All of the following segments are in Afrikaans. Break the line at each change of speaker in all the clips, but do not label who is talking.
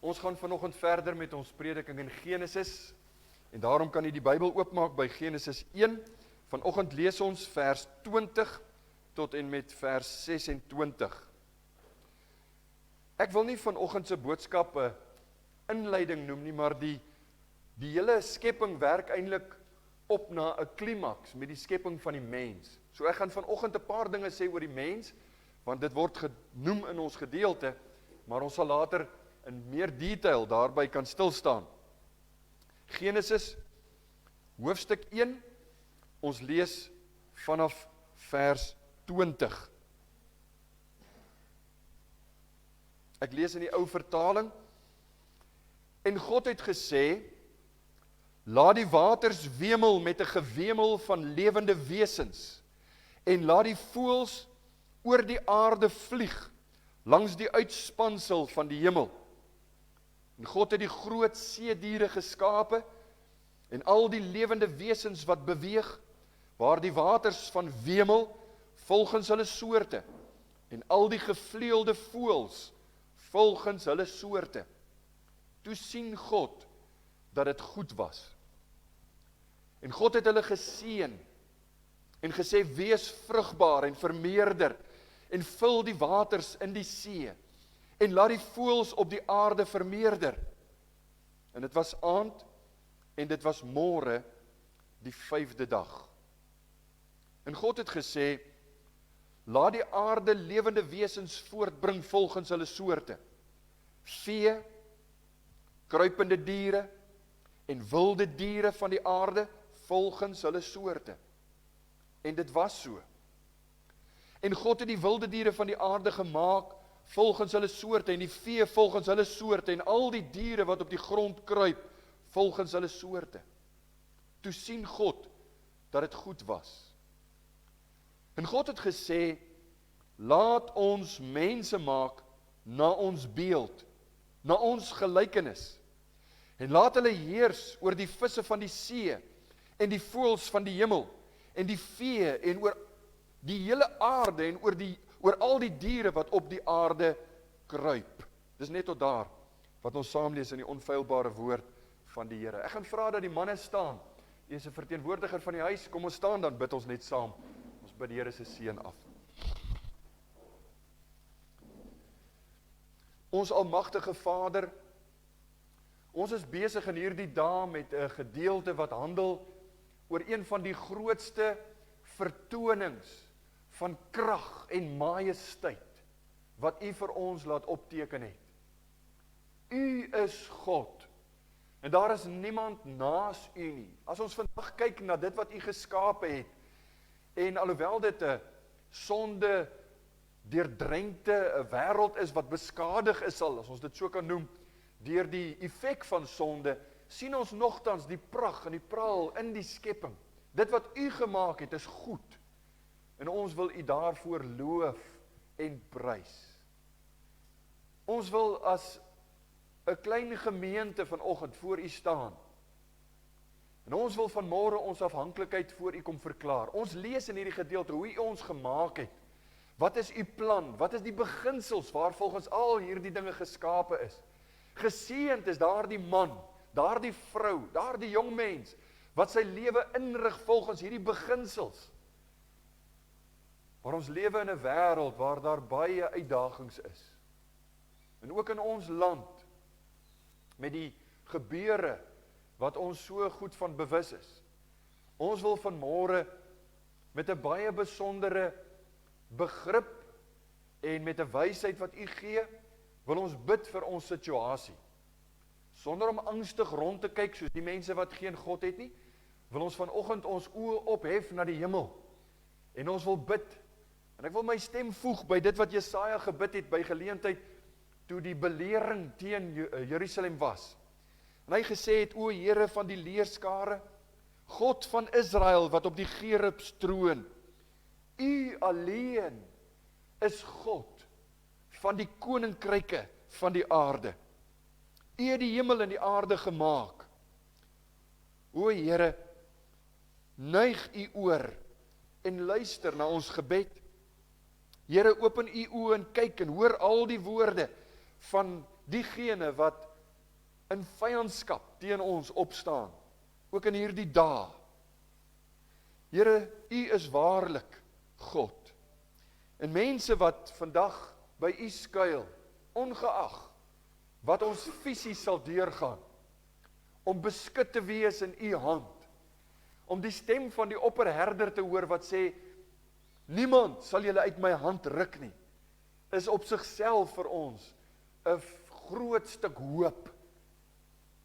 Ons gaan vanoggend verder met ons prediking in Genesis, en daarom kan jy die Bybel oopmaak by Genesis 1. Vanoggend lees ons vers 20 tot en met vers 26. Ek wil nie vanoggend se boodskap 'n inleiding noem nie, maar die hele skepping werk eintlik op na 'n klimaks met die skepping van die mens. So ek gaan vanoggend 'n paar dinge sê oor die mens, want dit word genoem in ons gedeelte, maar ons sal later in meer detail daarby kan stilstaan. Genesis, hoofstuk 1, ons lees vanaf vers 20. Ek lees in die ou vertaling. En God het gesê, laat die waters wemel met 'n gewemel van lewende wesens, en laat die voëls oor die aarde vlieg, langs die uitspansel van die hemel. En God het die groot seediere geskape, en al die lewende wesens wat beweeg, waar die waters van wemel, volgens hulle soorte, en al die gevleuelde voëls, volgens hulle soorte. Toe sien God, dat het goed was. En God het hulle geseën, en gesê, wees vrugbaar en vermeerder, en vul die waters in die see, en laat die voëls op die aarde vermeerder. En dit was aand, en dit was môre, die 5de dag. En God het gesê, laat die aarde lewende wesens voortbring volgens hulle soorte, vee, kruipende diere, en wilde diere van die aarde, volgens hulle soorte. En dit was so. En God het die wilde diere van die aarde gemaak, volgens hulle soorte, en die vee volgens hulle soorte, en al die diere wat op die grond kruip, volgens hulle soorte. Toe sien God, dat het goed was. En God het gesê, laat ons mense maak, na ons beeld, na ons gelykenis, en laat hulle heers oor die visse van die see, en die voëls van die hemel, en die vee, en oor die hele aarde, en oor al die diere wat op die aarde kruip. Dis net tot daar, wat ons saam lees in die onfeilbare woord van die Here. Ek gaan vra dat die manne staan. Jy is 'n verteenwoordiger van die huis, kom ons staan, dan bid ons net saam. Ons bid die Here se seën af. Ons almagtige Vader, ons is besig in hierdie dae met 'n gedeelte wat handel oor een van die grootste vertonings van krag en majesteit wat U vir ons laat opteken het. U is God, en daar is niemand naas U nie. As ons vandag kyk na dit wat U geskape het, en alhoewel dit 'n sonde deurdrenkte 'n wêreld is wat beskadig is al, as ons dit so kan noem, deur die effek van sonde, sien ons nogtans die pragt en die praal in die skepping. Dit wat U gemaak het is goed, en ons wil U daarvoor loof en prys. Ons wil as 'n klein gemeente vanoggend voor U staan, en ons wil vanmôre ons afhanklikheid voor U kom verklaar. Ons lees in hierdie gedeelte hoe U ons gemaak het. Wat is U plan? Wat is die beginsels waar volgens al hierdie dinge geskape is? Geseënd is daardie man, daardie vrou, daardie jong mens, wat sy lewe inrig volgens hierdie beginsels. Maar ons lewe in 'n wêreld waar daar baie uitdagings is. En ook in ons land, met die gebeure wat ons so goed van bewus is. Ons wil vanmôre met 'n baie besondere begrip en met 'n wysheid wat U gee, wil ons bid vir ons situasie. Sonder om angstig rond te kyk soos die mense wat geen God het nie, wil ons vanoggend ons oë ophef na die hemel. En ons wil bid. En ek wil my stem voeg by dit wat Jesaja gebid het by geleentheid toe die belering teen Jerusalem was. En hy gesê het, o Here van die leerskare, God van Israel wat op die gerubs troon, U alleen is God van die koninkryke van die aarde. U het die hemel en die aarde gemaak. O Here, neig U oor en luister na ons gebed. Here, open U oë en kyk en hoor al die woorde van diegene wat in vyandskap teen ons opstaan, ook in hierdie dae. Here, U is waarlik God. En mense wat vandag by U skuil, ongeag wat ons fisies sal deurgaan, om beskut te wees in U hand, om die stem van die opperherder te hoor wat sê, niemand sal julle uit my hand ruk nie, is op sigself vir ons 'n groot stuk hoop.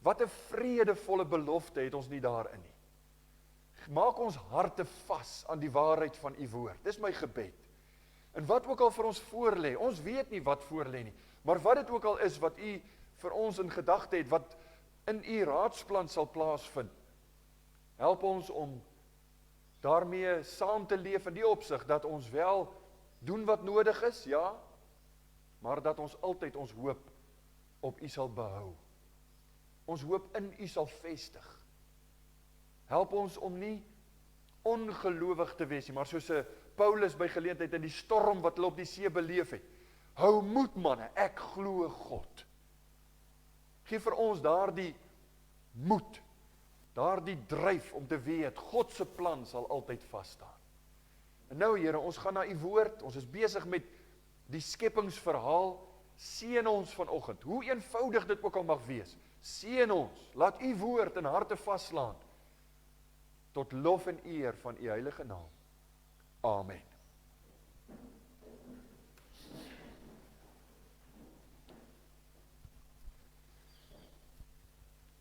Wat 'n vredevolle belofte het ons nie daarin nie. Maak ons harte vas aan die waarheid van U woord. Dis my gebed. En wat ook al vir ons voorlê, ons weet nie wat voorlê nie, maar wat dit ook al is wat U vir ons in gedagte het, wat in U raadsplan sal plaasvind, help ons om daarmee saam te leef in die opsig, dat ons wel doen wat nodig is, ja, maar dat ons altyd ons hoop op U sal behou. Ons hoop in U sal vestig. Help ons om nie ongelowig te wees nie, maar soos Paulus by geleentheid in die storm wat hulle op die see beleef het. Hou moed manne, ek glo God. Geef vir ons daardie moed, daardie dryf om te weet, God se plan sal altyd vas staan. En nou Here, ons gaan na U woord, ons is besig met die skepingsverhaal, seën ons vanoggend, hoe eenvoudig dit ook al mag wees, seën ons, laat U woord in harte vaslaan, tot lof en eer van U heilige naam. Amen.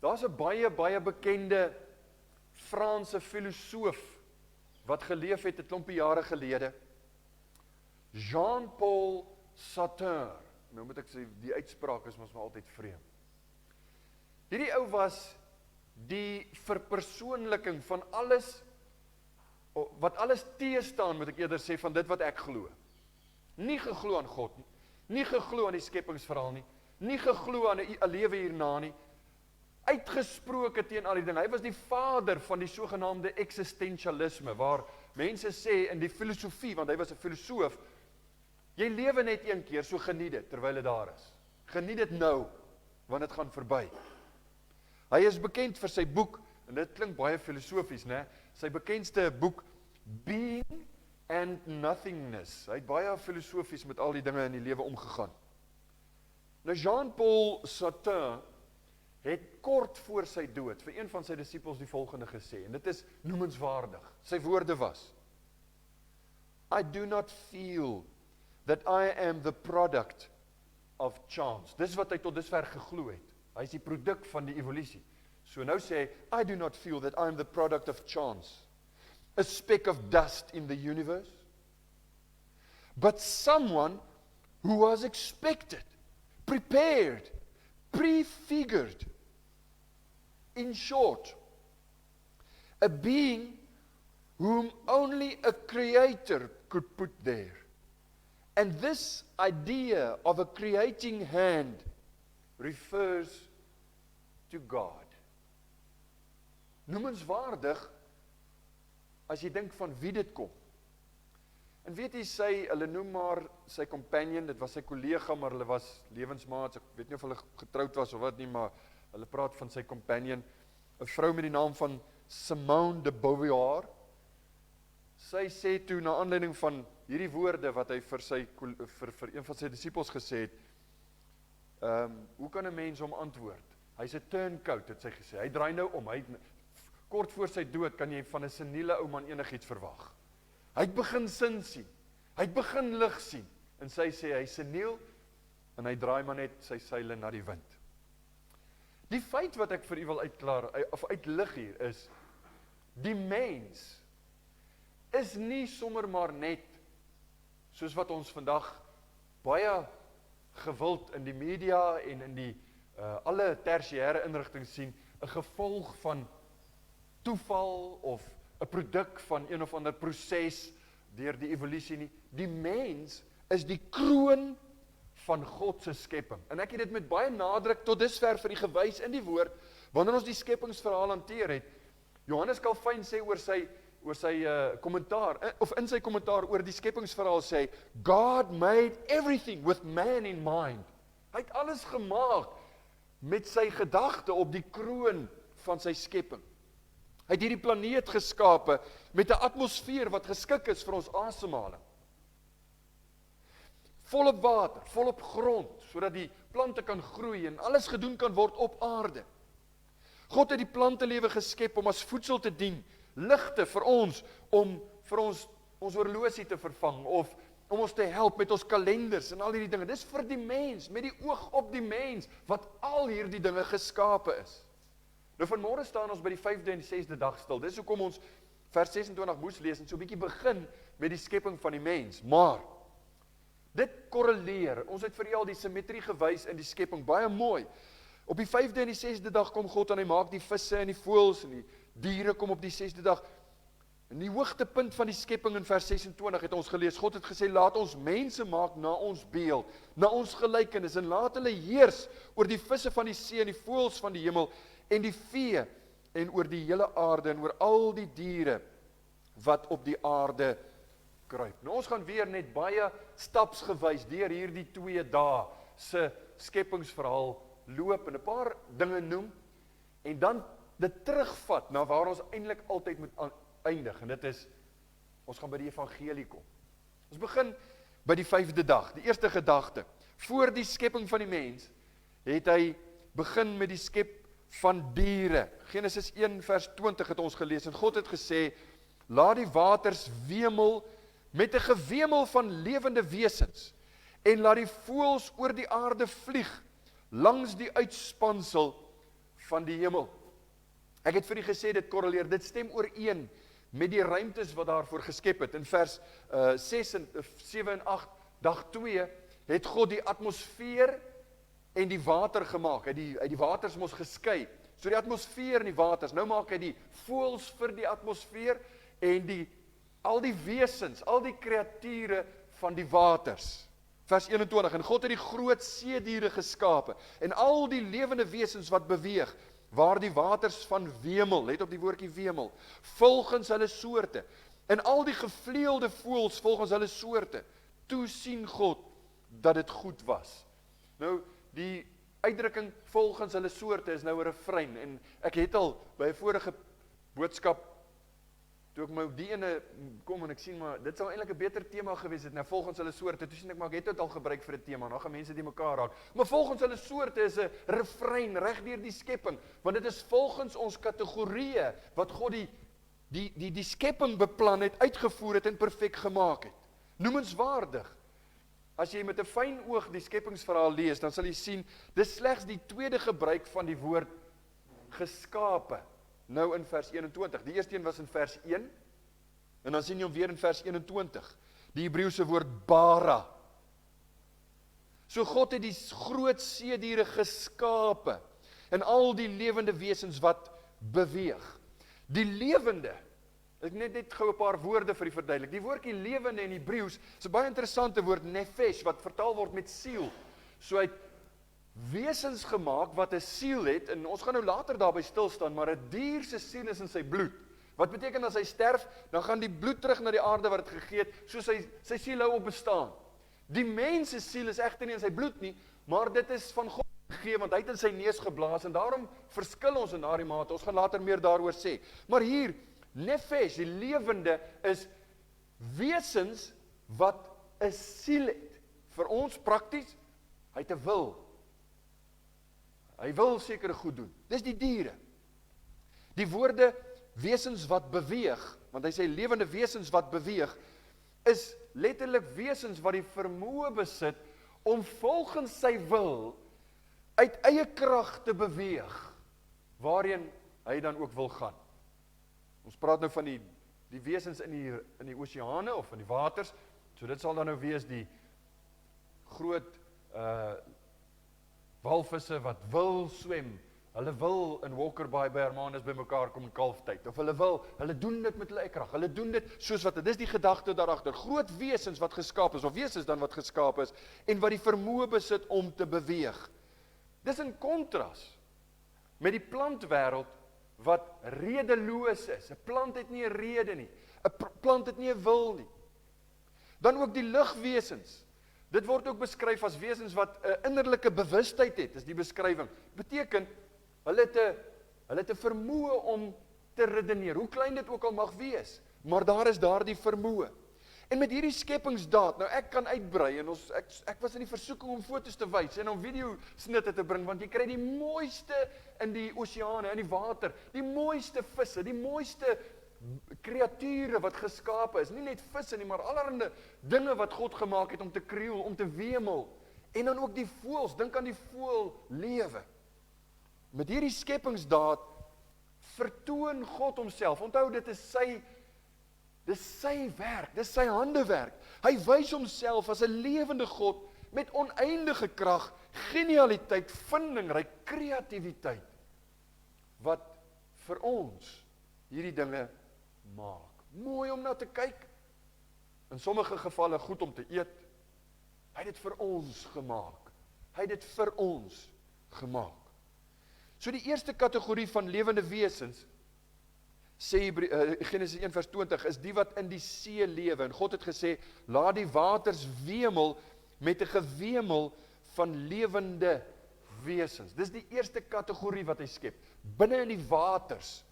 Daar's 'n baie bekende Franse filosoof wat geleef het 'n klompie jare gelede. Jean-Paul Sartre. Nou moet ek sê, die uitspraak is mos maar altyd vreemd. Hierdie ou was die verpersoonliking van alles, wat alles teestaan, moet ek eerder sê, van dit wat ek glo. Nie geglo aan God nie, nie geglo aan die skepingsverhaal nie, nie geglo aan 'n lewe hierna nie, uitgesproke teen al die dinge. Hy was die vader van die sogenaamde existentialisme, waar mense sê in die filosofie, want hy was 'n filosoof, jy lewe net een keer, so geniet dit terwyl dit daar is. Geniet dit nou, want dit gaan verby. Hy is bekend vir sy boek, en dit klink baie filosofies, né? Sy bekendste boek, Being and Nothingness. Hy het baie filosofies met al die dinge in die lewe omgegaan. Nou Jean-Paul Sartre het kort voor sy dood vir een van sy disippels die volgende gesê, en dit is noemenswaardig. Sy woorde was, I do not feel that I am the product of chance. Dis wat hy tot dusver geglo het. Hy is die produk van die evolusie. So nou sê hy, I do not feel that I am the product of chance, a speck of dust in the universe, but someone who was expected, prepared, prefigured. In short, a being whom only a creator could put there. And this idea of a creating hand refers to God. Noemenswaardig, as jy dink van wie dit kom. En weet jy, hulle noem maar sy companion, dit was sy kollega, maar hulle was lewensmaats, ek weet nie of hulle getroud was of wat nie, maar hulle praat van sy companion, 'n vrou met die naam van Simone de Beauvoir. Sy sê toe, na aanleiding van hierdie woorde wat hy vir een van sy disippels gesê het, hoe kan 'n mens hom antwoord? Hy's 'n turncoat, het sy gesê. Hy draai nou om. Kort voor sy dood kan jy van 'n seniele ou man enigiets verwag. Hy het begin sin sien. Hy het begin lig sien. En sy sê hy seniel en hy draai maar net sy seile na die wind. Die feit wat ek vir u wil uitlig hier is, die mens is nie sommer maar net, soos wat ons vandag baie gewild in die media en in die alle tersiêre inrigtinge sien, 'n gevolg van toeval of 'n produk van een of ander proses deur die evolusie nie. Die mens is die kroon van God se skepping. En ek het dit met baie nadruk tot dusver vir u gewys in die woord, wanneer ons die skepingsverhaal hanteer het. Johannes Calvin sê oor sy kommentaar, of in sy kommentaar oor die skepingsverhaal sê, God made everything with man in mind. Hy het alles gemaak met sy gedagte op die kroon van sy skepping. Hy het hierdie planeet geskape met 'n atmosfeer wat geskik is vir ons asemhaling. Volop water, volop grond, sodat die plante kan groei en alles gedoen kan word op aarde. God het die plantelewe geskep om as voedsel te dien, ligte vir ons, om vir ons horlosie te vervang, of om ons te help met ons kalenders en al hierdie dinge. Dis vir die mens, met die oog op die mens, wat al hierdie dinge geskape is. Nou vanmôre staan ons by die 5de en die 6de dag stil. Dis hoekom ons vers 26 moes lees en so 'n bietjie begin met die skepping van die mens. Maar dit korreleer. Ons het vir julle al die simmetrie gewys in die skepping, baie mooi. Op die 5de en die 6de dag kom God en hy maak die visse en die voëls en die diere kom op die 6de dag. En die hoogtepunt van die skepping in vers 26 het ons gelees. God het gesê, laat ons mense maak na ons beeld, na ons gelykenis, en laat hulle heers oor die visse van die see en die voëls van die hemel en die vee en oor die hele aarde en oor al die diere wat op die aarde kruip. Nou ons gaan weer net baie stapsgewys deur hierdie 2 dae se skepingsverhaal loop en 'n paar dinge noem en dan dit terugvat na waar ons eintlik altyd moet eindig, en dit is, ons gaan by die evangelie kom. Ons begin by die 5de dag, die eerste gedagte. Voor die skepping van die mens, het hy begin met die skep van diere. Genesis 1 vers 20 het ons gelees, en God het gesê, laat die waters wemel met 'n gewemel van lewende wesens, en laat die voëls oor die aarde vlieg, langs die uitspansel van die hemel. Ek het vir u gesê, dit korreleer, dit stem ooreen met die ruimtes wat daarvoor geskep het. In vers 7 en 8, dag 2, het God die atmosfeer en die water gemaak. Hy het die waters mos geskei. So die atmosfeer en die waters, nou maak hy die voëls vir die atmosfeer en al die wesens, al die kreature van die waters. Vers 21, en God het die groot seediere geskape en al die lewende wesens wat beweeg, waar die waters van wemel, let op die woordjie wemel, volgens hulle soorte, en al die gevleelde voëls volgens hulle soorte, toe sien God dat dit goed was. Nou, die uitdrukking volgens hulle soorte is nou 'n refrein, en ek het al by 'n vorige boodskap, toe ek my op die ene kom en ek sien, maar dit sou eintlik 'n beter tema gewees het, nou volgens hulle soorte, toe sien ek, maar ek het dit al gebruik vir 'n tema, nou gaan mense die mekaar raak, maar volgens hulle soorte is 'n refrein reg deur die skepping, want dit is volgens ons kategorieë, wat God die skepping beplan het, uitgevoer het en perfek gemaak het. Noemenswaardig. As jy met 'n fyn oog die skeppingsverhaal lees, dan sal jy sien, dis slegs die tweede gebruik van die woord geskape, nou in vers 21. Die eerste een was in vers 1, en dan sien jy hom weer in vers 21. Die Hebreëse woord bara. So God het die groot seediere geskape, en al die lewende wesens wat beweeg. Die lewende, ek net gou 'n paar woorde vir die verduidelik. Die woordjie lewende in Hebreëus is 'n baie interessante woord, nefesh, wat vertaal word met siel. So hy het wesens gemaak wat 'n siel het, en ons gaan nou later daarby stil staan, maar 'n dier se siel is in sy bloed. Wat beteken as hy sterf, dan gaan die bloed terug na die aarde wat dit gegee het, so sy siel hou op bestaan. Die mens se siel is egter nie in sy bloed nie, maar dit is van God gegee, want hy het in sy neus geblaas, en daarom verskil ons in daardie mate. Ons gaan later meer daaroor sê. Maar hier, nefesh, die lewende, is wesens wat 'n siel het. Vir ons prakties, hy het 'n wil. Hy wil sekere goed doen. Dis die diere. Die woorde wesens wat beweeg, want hy sê lewende wesens wat beweeg, is letterlik wesens wat die vermoë besit om volgens sy wil uit eie krag te beweeg, waarheen hy dan ook wil gaan. Ons praat nou van die wesens in die oseane of in die waters, so dit sal dan nou wees die groot walvisse wat wil swem, hulle wil in Walker Bay by Hermanus by mekaar kom in kalftyd, of hulle doen dit met hulle eie krag, hulle doen dit soos wat, dit is die gedagte daarachter, groot wesens wat geskaap is, of wesens dan wat geskaap is, en wat die vermoë besit om te beweeg. Dis in kontras met die plantwêreld wat redeloos is. 'n Plant het nie 'n rede nie. 'n Plant het nie 'n wil nie. Dan ook die lugwesens Dit word ook beskryf as wesens wat 'n innerlike bewustheid het, is die beskrywing. Beteken, hulle het 'n vermoë om te redeneer, hoe klein dit ook al mag wees, maar daar is daardie vermoë. En met hierdie skepingsdaad, nou ek kan uitbrei, en ek was in die versoeking om foto's te wys, en om videosnitte te bring, want jy kry die mooiste in die oseane, in die water, die mooiste visse, die mooiste kreature wat geskape is, nie net visse nie, maar allerhande dinge wat God gemaak het om te krioel, om te wemel, en dan ook die voëls, dink aan die voël lewe. Met hierdie skepingsdaad vertoon God homself. Onthou, dit is sy werk, dis sy handewerk. Hy wys homself as 'n lewende God met oneindige krag, genialiteit, vindingryk, kreatiwiteit, wat vir ons hierdie dinge maak. Mooi om na te kyk, in sommige gevalle goed om te eet. Hy het dit vir ons gemaak. Hy het dit vir ons gemaak. So die eerste kategorie van lewende wesens, sê Genesis 1 vers 20, is die wat in die see lewe. En God het gesê, laat die waters wemel met 'n gewemel van lewende wesens. Dis die eerste kategorie wat hy skep. Binne in die waters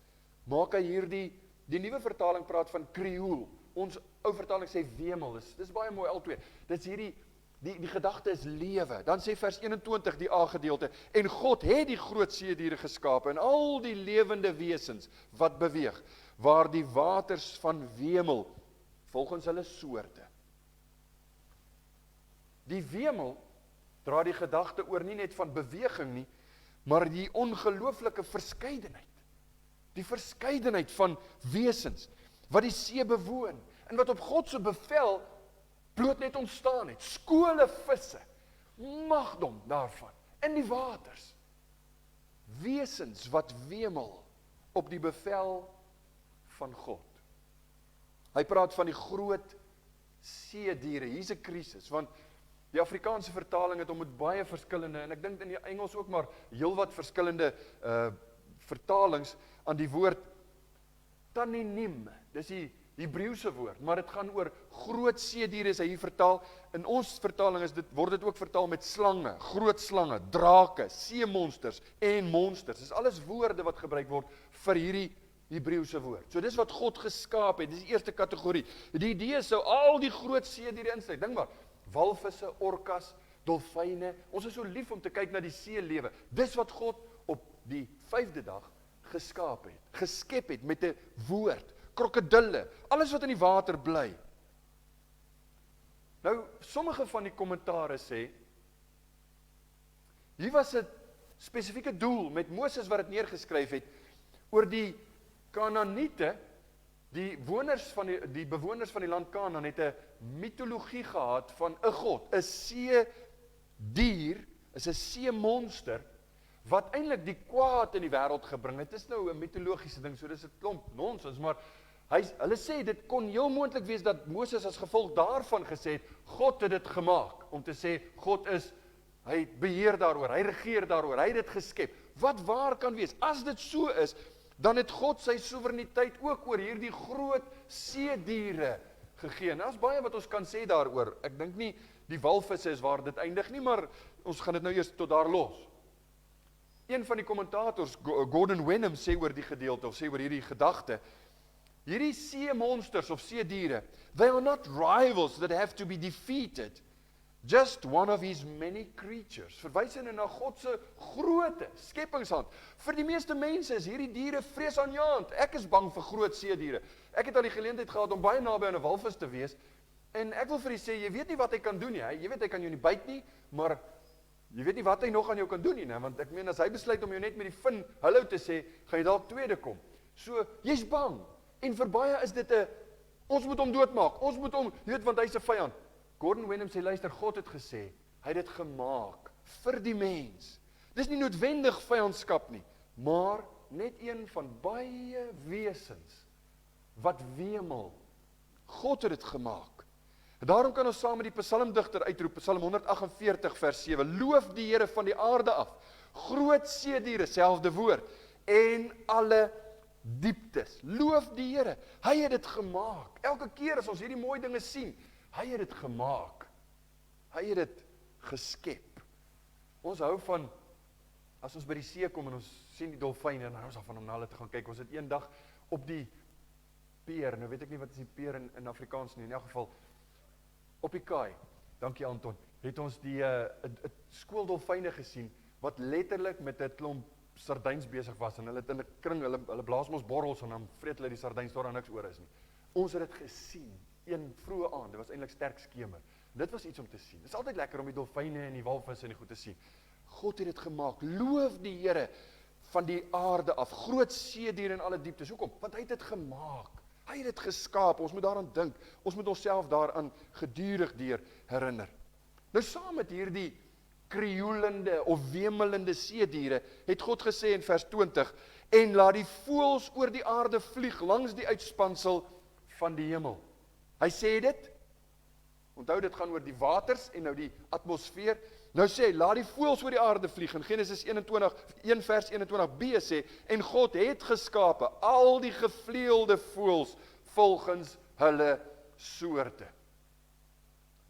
maak hy hierdie, die nuwe vertaling praat van krioel. Ons ou vertaling sê wemel. Dis baie mooi albei. Dis hierdie die gedagte is lewe. Dan sê vers 21 die A-gedeelte, en God het die groot seediere geskape en al die lewende wesens wat beweeg, waar die waters van wemel volgens hulle soorte. Die wemel dra die gedagte oor nie net van beweging nie, maar die ongelooflike verskeidenheid. Die verskeidenheid van wesens wat die see bewoon en wat op God se bevel bloot net ontstaan het. Skole visse, magdom daarvan, in die waters. Wesens wat wemel op die bevel van God. Hy praat van die groot seediere. Hier's 'n krisis, want die Afrikaanse vertaling het hom met baie verskillende, en ek dink in die Engels ook maar heelwat verskillende vertalings aan die woord taninim. Dis die Hebreëse woord, maar dit gaan oor groot seediere, is hy hier vertaal. In ons vertaling word dit ook vertaal met slange, groot slange, drake, seemonsters en monsters. Dis alles woorde wat gebruik word vir hierdie Hebreëse woord. So dis wat God geskaap het, dis die eerste kategorie. Die idee sou al die groot seediere insluit. Dink maar, walvisse, orkas, dolfyne. Ons is so lief om te kyk na die seelewe. Dis wat God op die 5de dag geskaap het, geskep het met 'n woord. Krokodille, alles wat in die water bly. Nou, sommige van die kommentare sê, hier was 'n spesifieke doel met Moses wat dit neergeskryf het, oor die Kanaaniete, die bewoners van die land Kanaan het 'n mitologie gehad van 'n god, 'n seedier, is 'n seemonster, wat eintlik die kwaad in die wêreld gebring het. Dit is nou 'n mitologiese ding, so dis 'n klomp nonsens, maar hulle sê, dit kon heel moontlik wees dat Moses as gevolg daarvan gesê het, God het dit gemaak, om te sê, hy beheer daaroor, hy regeer daaroor, hy het dit geskep. Wat waar kan wees? As dit so is, dan het God sy soewereiniteit ook oor hierdie groot seediere gegee. En daar's baie wat ons kan sê daaroor. Ek dink nie die walvisse is waar dit eindig nie, maar ons gaan dit nou eers tot daar los. Een van die kommentators, Gordon Wenham, sê oor die gedeelte, of sê oor hierdie gedagte, hierdie seemonsters of seediere, they are not rivals that have to be defeated, just one of his many creatures. Verwys hy na God se grootte, skepingshand. Vir die meeste mense is hierdie diere vreesaanjaend. Ek is bang vir groot seediere. Ek het al die geleentheid gehad om baie naby aan 'n walvis te wees, en ek wil vir u sê, jy weet nie wat hy kan doen nie. Jy weet hy kan jou nie byt nie, maar jy weet nie wat hy nog aan jou kan doen nie, want ek meen, as hy besluit om jou net met die vin hallo te sê, gaan jy dalk tweede kom. So, jy's bang. En vir baie is dit ons moet hom doodmaak, ons moet hom, jy weet, want hy's 'n vyand. Gordon Wenham sê, luister, God het gesê, hy het dit gemaak vir die mens. Dis nie noodwendig vyandskap nie, maar net een van baie wesens wat wemel. God het dit gemaak. Daarom kan ons saam met die psalmdigter uitroep, Psalm 148 vers 7, loof die Here van die aarde af, groot seediere, selfde woord, en alle dieptes. Loof die Here. Hy het dit gemaak. Elke keer as ons hierdie mooi dinge sien, hy het dit gemaak. Hy het dit geskep. Ons hou van, as ons by die see kom en ons sien die dolfyne, en ons af van om na hulle te gaan kyk. Ons het eendag op die peer, nou weet ek nie wat is die peer in Afrikaans nie, in elk geval, op die kaai, dankie Anton, het ons die skooldolfyne gesien, wat letterlik met 'n klomp sardyns besig was, en hulle het in 'n kring, hulle blaas ons borrels, en dan vreet hulle die sardyns, daar niks oor is nie. Ons het dit gesien, een vroege aand, dit was eintlik sterk skemer. Dit was iets om te sien. Dit is altyd lekker om die dolfyne en die walvisse en die goed te sien. God het dit gemaak. Loof die Here van die aarde af. Groot seediere in alle dieptes. Hoekom? Want hy het dit gemaak. Hy het dit geskaap. Ons moet daaraan dink. Ons moet onsself daaraan gedurig deur herinner. Nou saam met hierdie krioelende of wemelende seediere het God gesê in vers 20: en laat die voëls oor die aarde vlieg langs die uitspansel van die hemel. Hy sê dit. Onthou, dit gaan oor die waters en nou die atmosfeer. Nou sê hy, laat die voëls oor die aarde vlieg. In Genesis 1 vers 21b sê, en God het geskape al die gevleelde voëls volgens hulle soorte.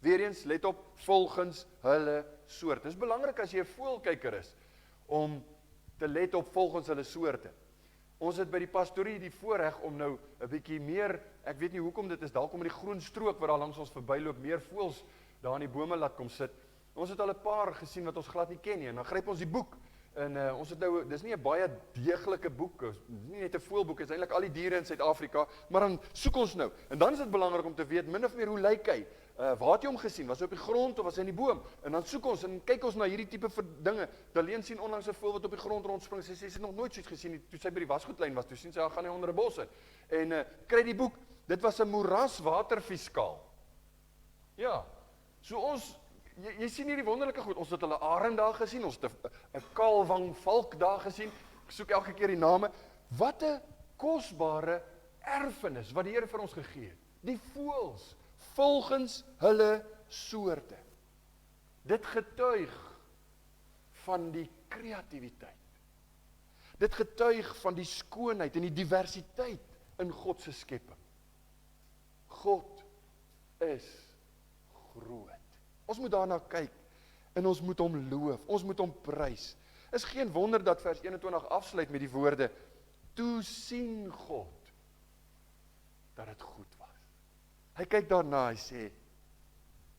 Weereens, let op, volgens hulle soorte. Dit is belangrik as jy 'n voëlkyker is, om te let op volgens hulle soorte. Ons het by die pastorie die voorreg om nou 'n bietjie meer, ek weet nie hoekom dit is, dalk om die groen strook wat daar langs ons verbyloop, meer voëls daar in die bome laat kom sit. Ons het al 'n paar gesien wat ons glad nie ken nie, en dan gryp ons die boek, en ons het nou, dis nie 'n baie deeglike boek, nie net 'n voëlboek, dit is eintlik al die diere in Suid-Afrika, maar dan soek ons nou, en dan is dit belangrik om te weet, min of meer, hoe lyk hy? Waar het jy hom gesien? Was hy op die grond of was hy in die boom? En dan soek ons en kyk ons na hierdie tipe dinge. Daleen sien onlangs 'n voël wat op die grond rondspring. Sy sê sy het nog nooit so iets gesien nie. Toe sy by die wasgoedlyn was, toe sien sy gaan hy onder 'n bos in. En kry die boek. Dit was 'n moeraswaterviskaal. Ja. So ons jy sien hierdie wonderlike goed. Ons het hulle arend daar gesien. Ons het 'n kaalwang valk daar gesien. Ek soek elke keer die name. Wat 'n kosbare erfenis wat die Here vir ons gegee het. Die voëls volgens hulle soorte. Dit getuig van die kreatiwiteit. Dit getuig van die skoonheid en die diversiteit in God se skepping. God is groot. Ons moet daarna kyk en ons moet hom loof, ons moet hom prys. Is geen wonder dat vers 21 afsluit met die woorde: toe sien God dat dit goed was. Hy kyk daarna, hy sê,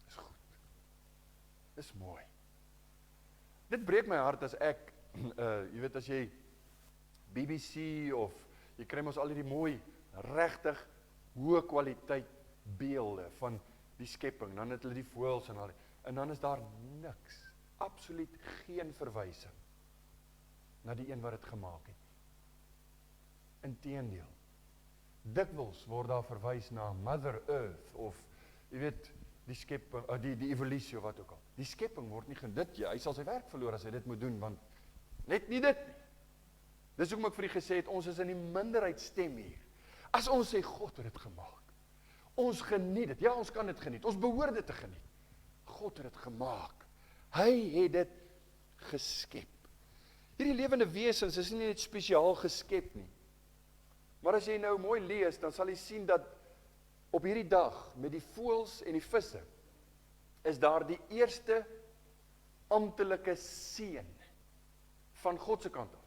is goed, is mooi. Dit breek my hart as ek, jy weet as jy BBC of, jy kry mos al hierdie mooi, regtig, hoë kwaliteit beelde van die skepping, dan het hulle die voëls en dan is daar niks, absoluut geen verwysing na die een wat het gemaak het. Inteendeel. Dikwels word daar verwys na Mother Earth of, jy weet, die skepping, die evolusie of wat ook al. Die skepping word nie gedit, hy sal sy werk verloor as hy dit moet doen, want net nie dit nie. Dis hoekom ek vir u gesê het, ons is in die minderheid stem hier. As ons sê, God het dit gemaak, ons geniet dit, ja, ons kan dit geniet, ons behoort dit te geniet. God het dit gemaak, hy het dit geskep. Hierdie lewende wesens is nie net spesiaal geskep nie. Maar as jy nou mooi lees, dan sal jy sien dat op hierdie dag, met die voëls en die visse, is daar die eerste amptelike seën van God se kant af,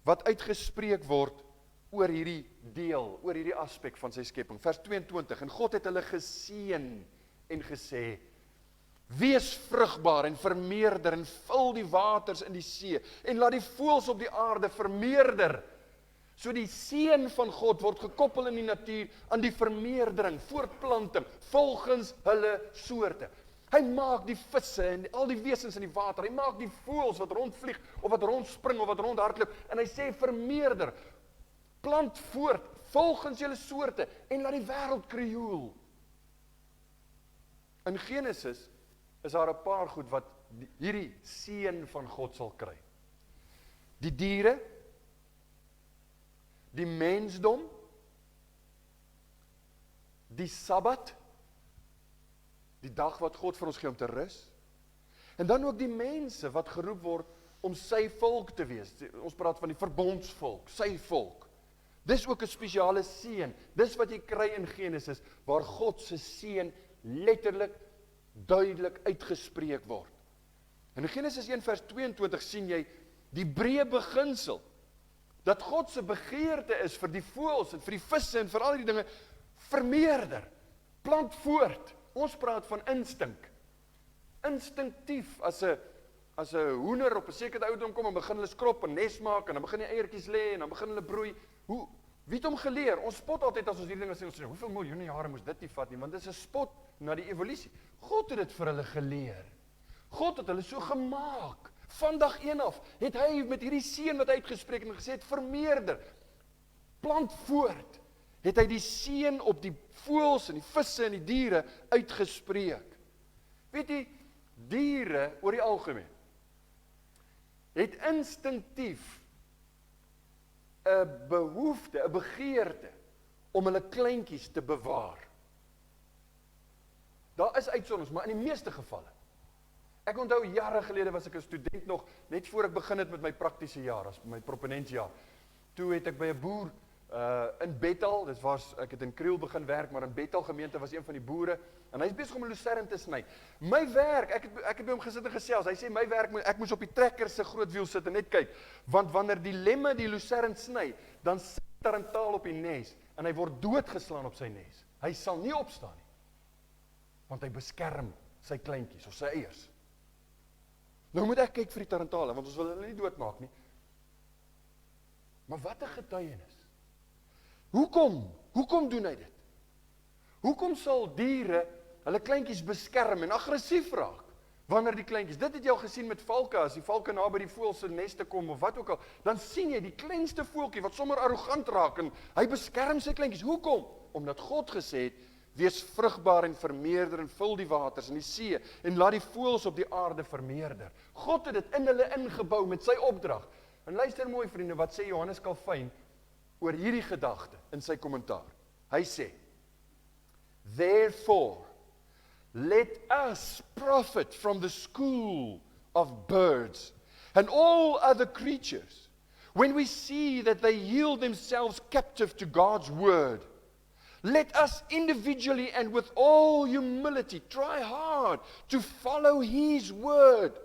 wat uitgespreek word oor hierdie deel, oor hierdie aspek van sy skepping. Vers 22, en God het hulle geseën en gesê, wees vrugbaar en vermeerder en vul die waters in die see en laat die voëls op die aarde vermeerder. So die seën van God word gekoppel in die natuur aan die vermeerdering, voortplanting, volgens hulle soorte. Hy maak die visse en al die wesens in die water, hy maak die voëls wat rondvlieg, of wat rondspring, of wat rondhardloop, en hy sê vermeerder, plant voort, volgens julle soorte, en laat die wêreld krioel. In Genesis is daar 'n paar goed wat hierdie seën van God sal kry. Die diere, die mensdom, die Sabbat, die dag wat God vir ons gee om te rus, en dan ook die mense wat geroep word om sy volk te wees. Ons praat van die verbondsvolk, sy volk. Dis ook 'n spesiale seën. Dis wat jy kry in Genesis, waar God se seën letterlik duidelik uitgespreek word. En in Genesis 1 vers 22 sien jy die breë beginsel, dat God se begeerte is vir die voëls en vir die visse en vir al die dinge, vermeerder, plant voort. Ons praat van instink. Instinktief, as 'n hoender op 'n sekere ouderdom kom en begin hulle skrop en nes maak en dan begin die eiertjies lê en dan begin hulle broei. Wie het hom geleer? Ons spot altyd as ons hierdie dinge sê, ons sê, hoeveel miljoene jare moes dit nie vat nie, want dit is 'n spot na die evolusie. God het dit vir hulle geleer. God het hulle so gemaak. Van dag 1 af het hy met hierdie seën wat hy uitgespreek en gesê het, vermeerder, plant voort, het hy die seën op die voëls en die visse en die diere uitgespreek. Weet jy, diere oor die algemeen het instinktief 'n behoefte, 'n begeerte om hulle kleintjies te bewaar. Daar is uitsonderings, maar in die meeste gevalle. Ek onthou jare gelede was ek 'n student nog, net voor ek begin het met my praktiese jaar, as my proponentsjaar. Toe het ek by 'n boer in Bethel, ek het in Kriel begin werk, maar in Bethel gemeente was een van die boere, en hy is besig om 'n lucern te sny. My werk, ek het by hom gesit en gesels, hy sê my werk, ek moes op die trekker se groot wiel sit en net kyk, want wanneer die lemme die lucern sny, dan sit tarantaal op die nes, en hy word doodgeslaan op sy nes. Hy sal nie opstaan nie, want hy beskerm sy kleintjies, of sy eiers. Nou moet ek kyk vir die tarantale, want ons wil hulle nie doodmaak nie. Maar wat 'n getuienis. Hoekom doen hy dit? Hoekom sal diere hulle kleintjies beskerm en aggressief raak? Wanneer die kleintjies, dit het jy al gesien met valke, as die valke naby die voëls se neste kom, of wat ook al, dan sien jy die kleinste voeltjie, wat sommer arrogant raak, en hy beskerm sy kleintjies. Hoekom? Omdat God gesê het, wees vrugbaar en vermeerder en vul die waters en die see en laat die voëls op die aarde vermeerder. God het dit in hulle ingebou met sy opdrag. En luister mooi vriende, wat sê Johannes Calvin oor hierdie gedagte in sy kommentaar. Hy sê, therefore, let us profit from the school of birds and all other creatures when we see that they yield themselves captive to God's word. Let us individually and with all humility try hard to follow His word,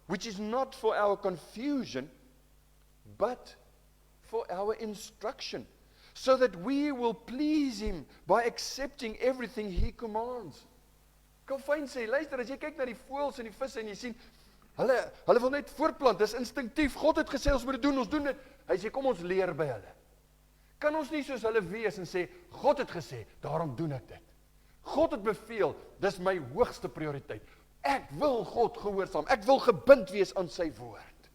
which is not for our confusion, but for our instruction, so that we will please Him by accepting everything He commands. Calvin sê, luister, as jy kyk na die voëls en die visse en jy sien, hulle wil net voortplant, dis instinktief, God het gesê ons moet dit doen, ons doen dit. Hy sê, kom ons leer by hulle. Kan ons nie soos hulle wees en sê, God het gesê, daarom doen ek dit. God het beveel, dis my hoogste prioriteit. Ek wil God gehoorsaam, ek wil gebind wees aan sy woord.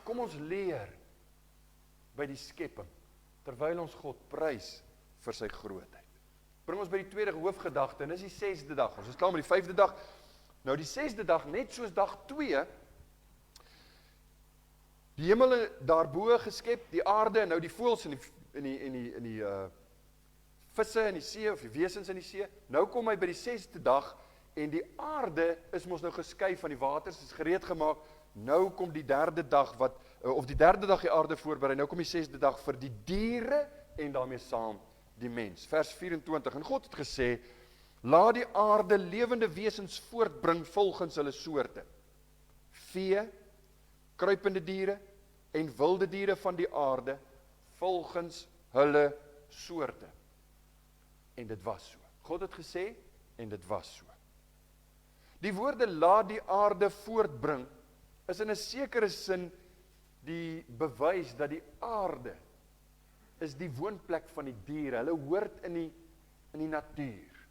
Kom ons leer by die skepping, terwyl ons God prys vir sy grootheid. Bring ons by die tweede hoofgedagte, en dis die 6de dag. Ons is klaar met die 5de dag. Nou die 6de dag, net soos dag 2, die hemel daarbo geskep, die aarde, en nou die voëls en die visse in die see, of die wesens in die see. Nou kom hy by die 6de dag, en die aarde is mos nou geskei van die waters, is gereed gemaak. Nou kom die 3de dag, of die 3de dag die aarde voorberei, nou kom die 6de dag vir die diere, en daarmee saam die mens. Vers 24, en God het gesê, laat die aarde lewende wesens voortbring volgens hulle soorte. Vee, kruipende diere, en wilde diere van die aarde, volgens hulle soorte. En dit was so. God het gesê, en dit was so. Die woorde, laat die aarde voortbring, is in 'n sekere sin die bewys dat die aarde is die woonplek van die diere. Hulle hoort in die natuur.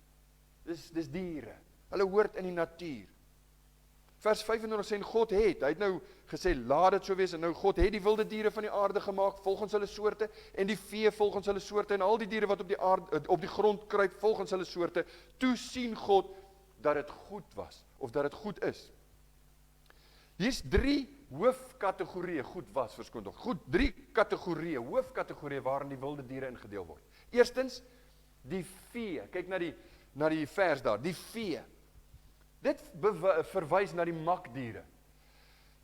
Dis diere. Hulle hoort in die natuur. Vers 25 sê, God hy het nou gesê, laat dit so wees, en nou God het die wilde diere van die aarde gemaak, volgens hulle soorte, en die vee volgens hulle soorte, en al die diere wat op die grond kruip, volgens hulle soorte. Toe sien God, dat het goed was, of dat het goed is. Hier's 3 hoofkategorieë, goed was, verskoon tog, 3 kategorieë, hoofkategorieë waarin die wilde diere ingedeel word. Eerstens, die vee, kyk na die vers daar, die vee. Dit verwys na die makdiere.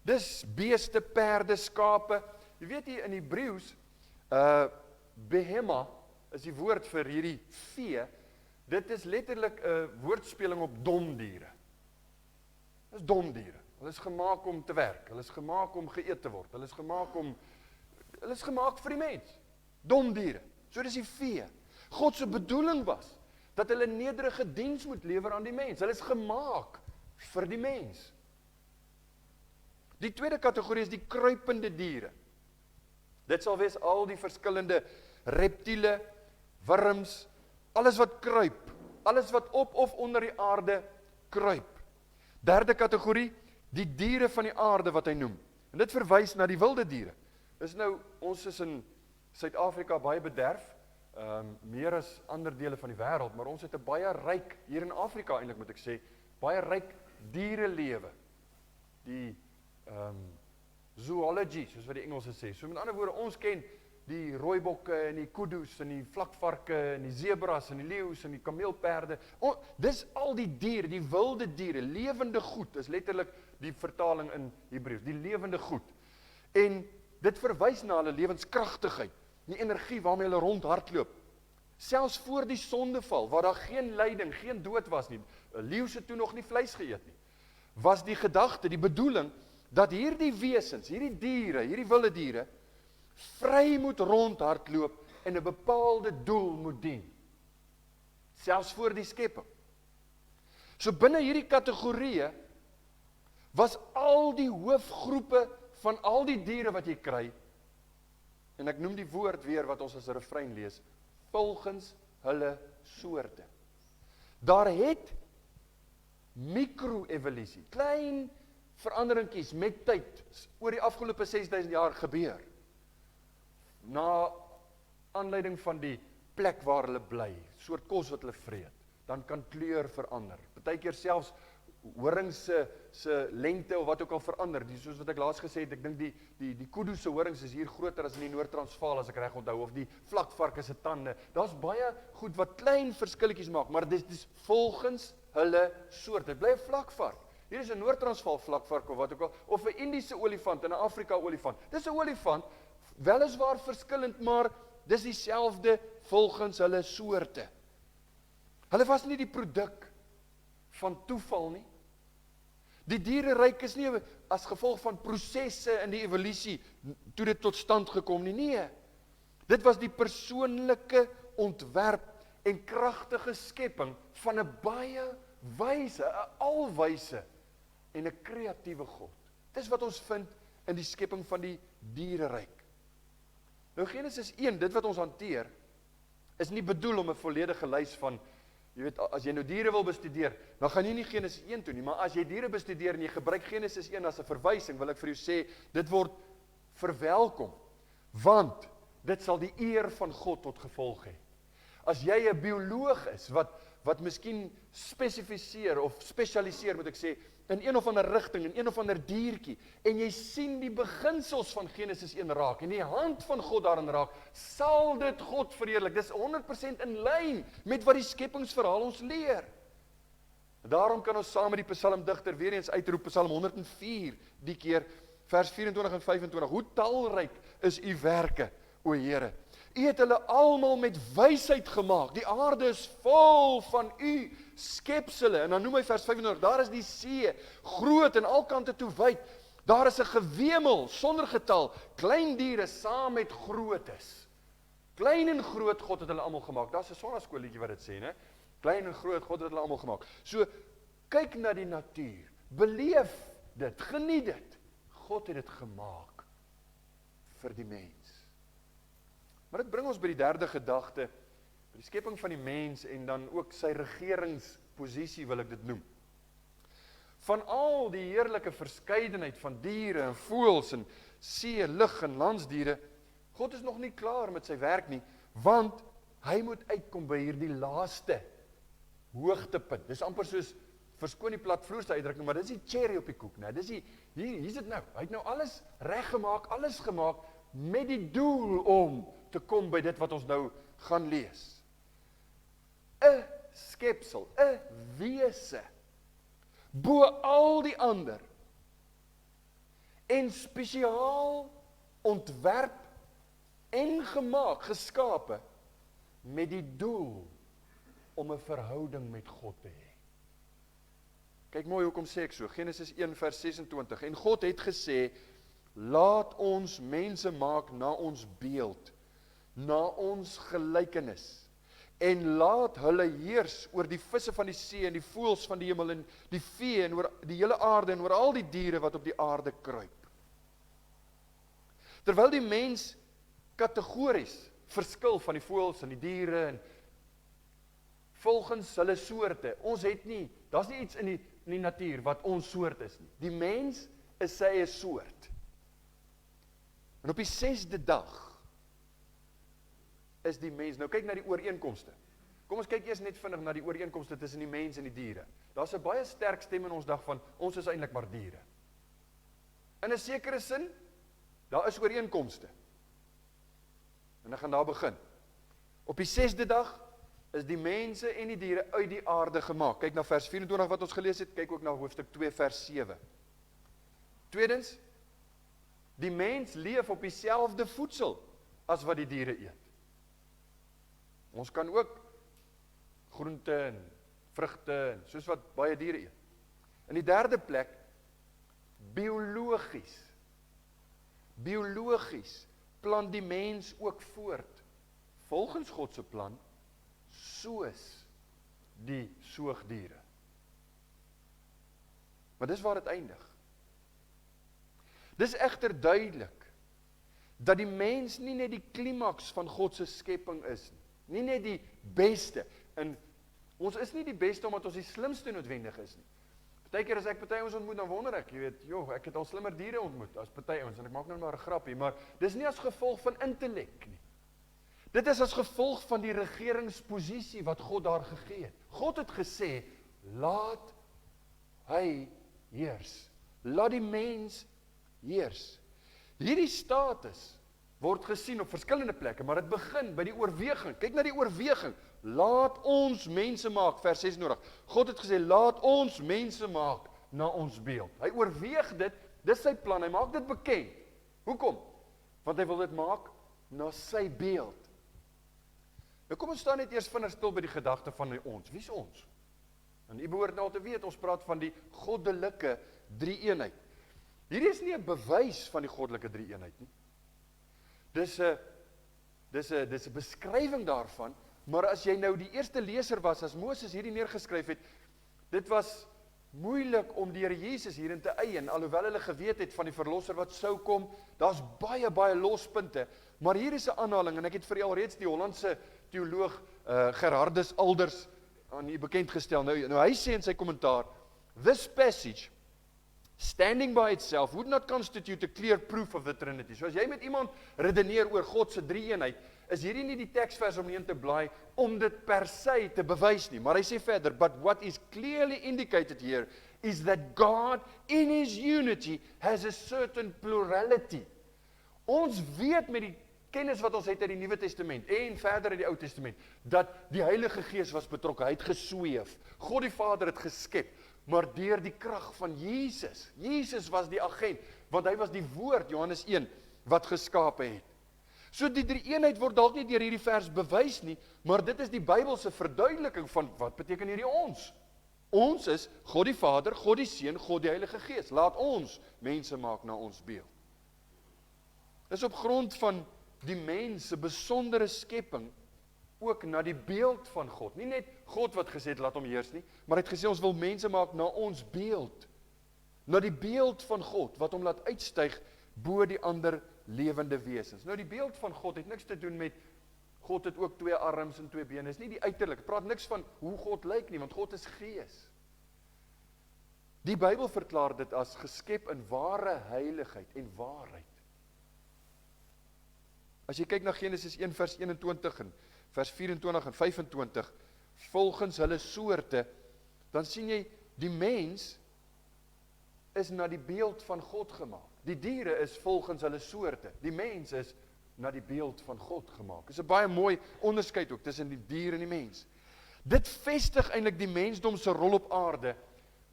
Dis beeste, perde, skape. Jy weet hier in Hebreëus, behema is die woord vir hierdie vee. Dit is letterlik 'n woordspeling op domdiere. Dis dom diere. Hulle is gemaak om te werk. Hulle is gemaak om geëet te word. Hulle is gemaak vir die mens. Dom diere. So dis die vee. God se bedoeling was dat hulle nederige diens moet lewer aan die mens. Hulle is gemaak vir die mens. Die tweede kategorie is die kruipende diere. Dit sal wees al die verskillende reptiele, wurms, alles wat kruip, alles wat op of onder die aarde kruip. Derde kategorie, die diere van die aarde wat hy noem. En dit verwys na die wilde diere. Dis nou, ons is in Suid-Afrika baie bederf, meer as ander dele van die wêreld, maar ons het 'n baie ryk, hier in Afrika eintlik moet ek sê, baie ryk dierelewe. Die zoology, soos wat die Engelse sê. So met ander woorde, ons ken die rooibokke en die kudus en die vlakvarke en die zebras en die leeu's en die kameelperde. Dis al die diere, die wilde diere, lewende goed, is letterlik die vertaling in Hebreëus, die lewende goed. En dit verwys na hulle lewenskragtigheid, die energie waarmee hulle rondhardloop. Selfs voor die sondeval, waar daar geen lyding, geen dood was nie, leeu's het toe nog nie vleis geëet nie, was die gedagte, die bedoeling, dat hierdie wesens, hierdie diere, hierdie wilde diere, vry moet rondhardloop en 'n bepaalde doel moet dien. Selfs voor die skepping. So binne hierdie kategorieë was al die hoofgroepe van al die diere wat jy kry, en ek noem die woord weer wat ons as 'n refrein lees, volgens hulle soorte. Daar het mikro-evolusie, klein veranderingkies met tyd, oor die afgelope 6000 jaar gebeur. Na aanleiding van die plek waar hulle bly, soort kos wat hulle vreet, dan kan kleur verander. Partykeer selfs horings se lengte of wat ook al verander. Soos wat ek laas gesê het, ek dink die kudus se horings is hier groter as in die Noord-Transvaal as ek reg onthou, of die vlakvarke se tande. Daar's baie goed wat klein verskilletjies maak, maar dit is volgens hulle soort. Dit bly 'n vlakvark. Hier is 'n Noord-Transvaal vlakvark of wat ook al, of 'n Indiese olifant en 'n Afrika olifant. Dis 'n olifant, weliswaar verskillend, maar dis dieselfde volgens hulle soorte. Hulle was nie die produk van toeval nie. Die diereryk is nie as gevolg van prosesse in die evolusie toe dit tot stand gekom nie. Nee. Dit was die persoonlike ontwerp en kragtige skepping van 'n baie wyse, 'n alwyse en 'n kreatiewe God. Dis wat ons vind in die skepping van die diereryk. Nou Genesis 1, dit wat ons hanteer, is nie bedoel om 'n volledige lys van, jy weet, as jy nou diere wil bestudeer, dan gaan jy nie Genesis 1 toe nie, maar as jy diere bestudeer en jy gebruik Genesis 1 as 'n verwysing, wil ek vir jou sê, dit word verwelkom, want dit sal die eer van God tot gevolg hê. As jy 'n bioloog is, wat miskien spesifiseer of spesialiseer, moet ek sê, in een of ander rigting, in een of ander diertjie, en jy sien die beginsels van Genesis 1 raak, en die hand van God daarin raak, sal dit God verheerlik. Dis 100% in lyn met wat die skepingsverhaal ons leer. Daarom kan ons saam met die psalmdigter weer eens uitroep, Psalm 104, die keer, vers 24 en 25, hoe talryk is u werke, o Here. U het hulle almal met wysheid gemaak. Die aarde is vol van u skepsele. En dan noem hy vers 25, daar is die see, groot en alkante toe wyd. Daar is 'n gewemel sonder getal, klein diere saam met grootes. Klein en groot, God het hulle almal gemaak. Daar's 'n sonnaskoolletjie wat dit sê, né? Klein en groot, God het hulle almal gemaak. So, kyk na die natuur. Beleef dit, geniet dit. God het dit gemaak vir die mens. Maar dit bring ons by die derde gedagte, by die skepping van die mens en dan ook sy regeringsposisie wil ek dit noem. Van al die heerlike verskeidenheid van diere en voëls en see, lug en landsdiere, God is nog nie klaar met sy werk nie, want hy moet uitkom by hierdie laaste hoogtepunt. Dis amper soos, verskoon die platvloerse uitdrukking, maar dis die cherry op die koek, né? Dis die, hier is dit nou, hy het nou alles reggemaak, alles gemaak, met die doel om te kom by dit wat ons nou gaan lees. 'n skepsel, 'n wese, bo al die ander, en spesiaal ontwerp en gemaak, geskape, met die doel om 'n verhouding met God te hê. Kyk mooi hoekom sê ek so, Genesis 1 vers 26, en God het gesê, laat ons mense maak na ons beeld, na ons gelykenis, en laat hulle heers oor die visse van die see, en die voëls van die hemel, en die vee, en oor die hele aarde, en oor al die diere wat op die aarde kruip. Terwyl die mens kategories verskil van die voëls en die diere, en volgens hulle soorte, ons het nie, daar's nie iets in die natuur wat ons soort is nie. Die mens is sy eie soort. En op die 6de dag is die mens, nou kyk na die ooreenkomste. Kom ons kyk eers net vinnig na die ooreenkomste tussen die mens en die diere. Daar's 'n baie sterk stem in ons dag van, ons is eintlik maar diere. In 'n sekere sin, daar is ooreenkomste. En ek gaan daar begin. Op die 6de dag is die mense en die diere uit die aarde gemaak. Kyk na vers 24 wat ons gelees het, kyk ook na hoofstuk 2 vers 7. Tweedens, die mens leef op dieselfde voedsel as wat die diere eet. Ons kan ook groente en vrugte, en soos wat baie diere eet. In die derde plek, biologies plan die mens ook voort, volgens God se plan, soos die soogdiere. Maar dis waar dit eindig. Dis egter duidelik, dat die mens nie net die klimaks van God se skepping is nie net die beste, en ons is nie die beste omdat ons die slimste noodwendig is nie. Partykeer as ek party ons ontmoet, dan wonder ek, jy weet, ek het al slimmer diere ontmoet as party ons, en ek maak nou maar 'n grappie, maar dis nie as gevolg van intellek nie. Dit is as gevolg van die regeringsposisie wat God daar gegee het. God het gesê, laat hy heers. Laat die mens heers. Hierdie status word gesien op verskillende plekke, maar dit begin by die oorweging. Kyk na die oorweging. Laat ons mense maak, vers 36. God het gesê, laat ons mense maak na ons beeld. Hy oorweeg dit, dis sy plan, hy maak dit bekend. Hoekom? Want hy wil dit maak na sy beeld. Nou kom ons staan net eers vinnig stil by die gedagte van die ons. Wie is ons? En u behoort nou al te weet, ons praat van die goddelike drie-eenheid. Hierdie is nie 'n bewys van die goddelike drie-eenheid nie. Dis 'n beskrywing daarvan, maar as jy nou die eerste leser was, as Moses hierdie neergeskryf het, dit was moeilik om die Here Jesus hierin te eien, alhoewel hulle geweet het van die verlosser wat sou kom, daar's baie lospunte, maar hier is 'n aanhaling, en ek het vir julle alreeds die Hollandse teoloog Gerhardus Alders aan u bekend gestel. Nou hy sê in sy kommentaar, this passage standing by itself would not constitute a clear proof of the Trinity. So as jy met iemand redeneer oor God se drie-eenheid, is hierdie nie die teksvers om in te blaai om dit per se te bewys nie. Maar hy sê verder, but what is clearly indicated here is that God in his unity has a certain plurality. Ons weet met die kennis wat ons het uit die Nuwe Testament en verder uit die Ou Testament, dat die Heilige Gees was betrokke, hy het gesweef, God die Vader het geskep, maar deur die krag van Jesus. Jesus was die agent, want hy was die woord, Johannes 1, wat geskape het. So die drie-eenheid word dalk nie deur hierdie vers bewys nie, maar dit is die Bybelse verduideliking van wat beteken hierdie ons. Ons is God die Vader, God die Seun, God die Heilige Gees. Laat ons mense maak na ons beeld. Dis op grond van die mens se besondere skepping ook na die beeld van God. Nie net God wat gesê het laat hom heers nie, maar hy het gesê ons wil mense maak na ons beeld. Na die beeld van God wat hom laat uitstyg bo die ander lewende wesens. Nou die beeld van God het niks te doen met God het ook 2 arms en 2 bene. Dis nie die uiterlik. Praat niks van hoe God lyk nie, want God is gees. Die Bybel verklaar dit as geskep in ware heiligheid en waarheid. As jy kyk na Genesis 1 vers 21 en vers 24 en 25, volgens hulle soorte, dan sien jy, die mens is na die beeld van God gemaak. Die diere is volgens hulle soorte. Die mens is na die beeld van God gemaak. Dit is 'n baie mooi onderskeid ook tussen die dier en die mens. Dit vestig eintlik die mensdom se rol op aarde,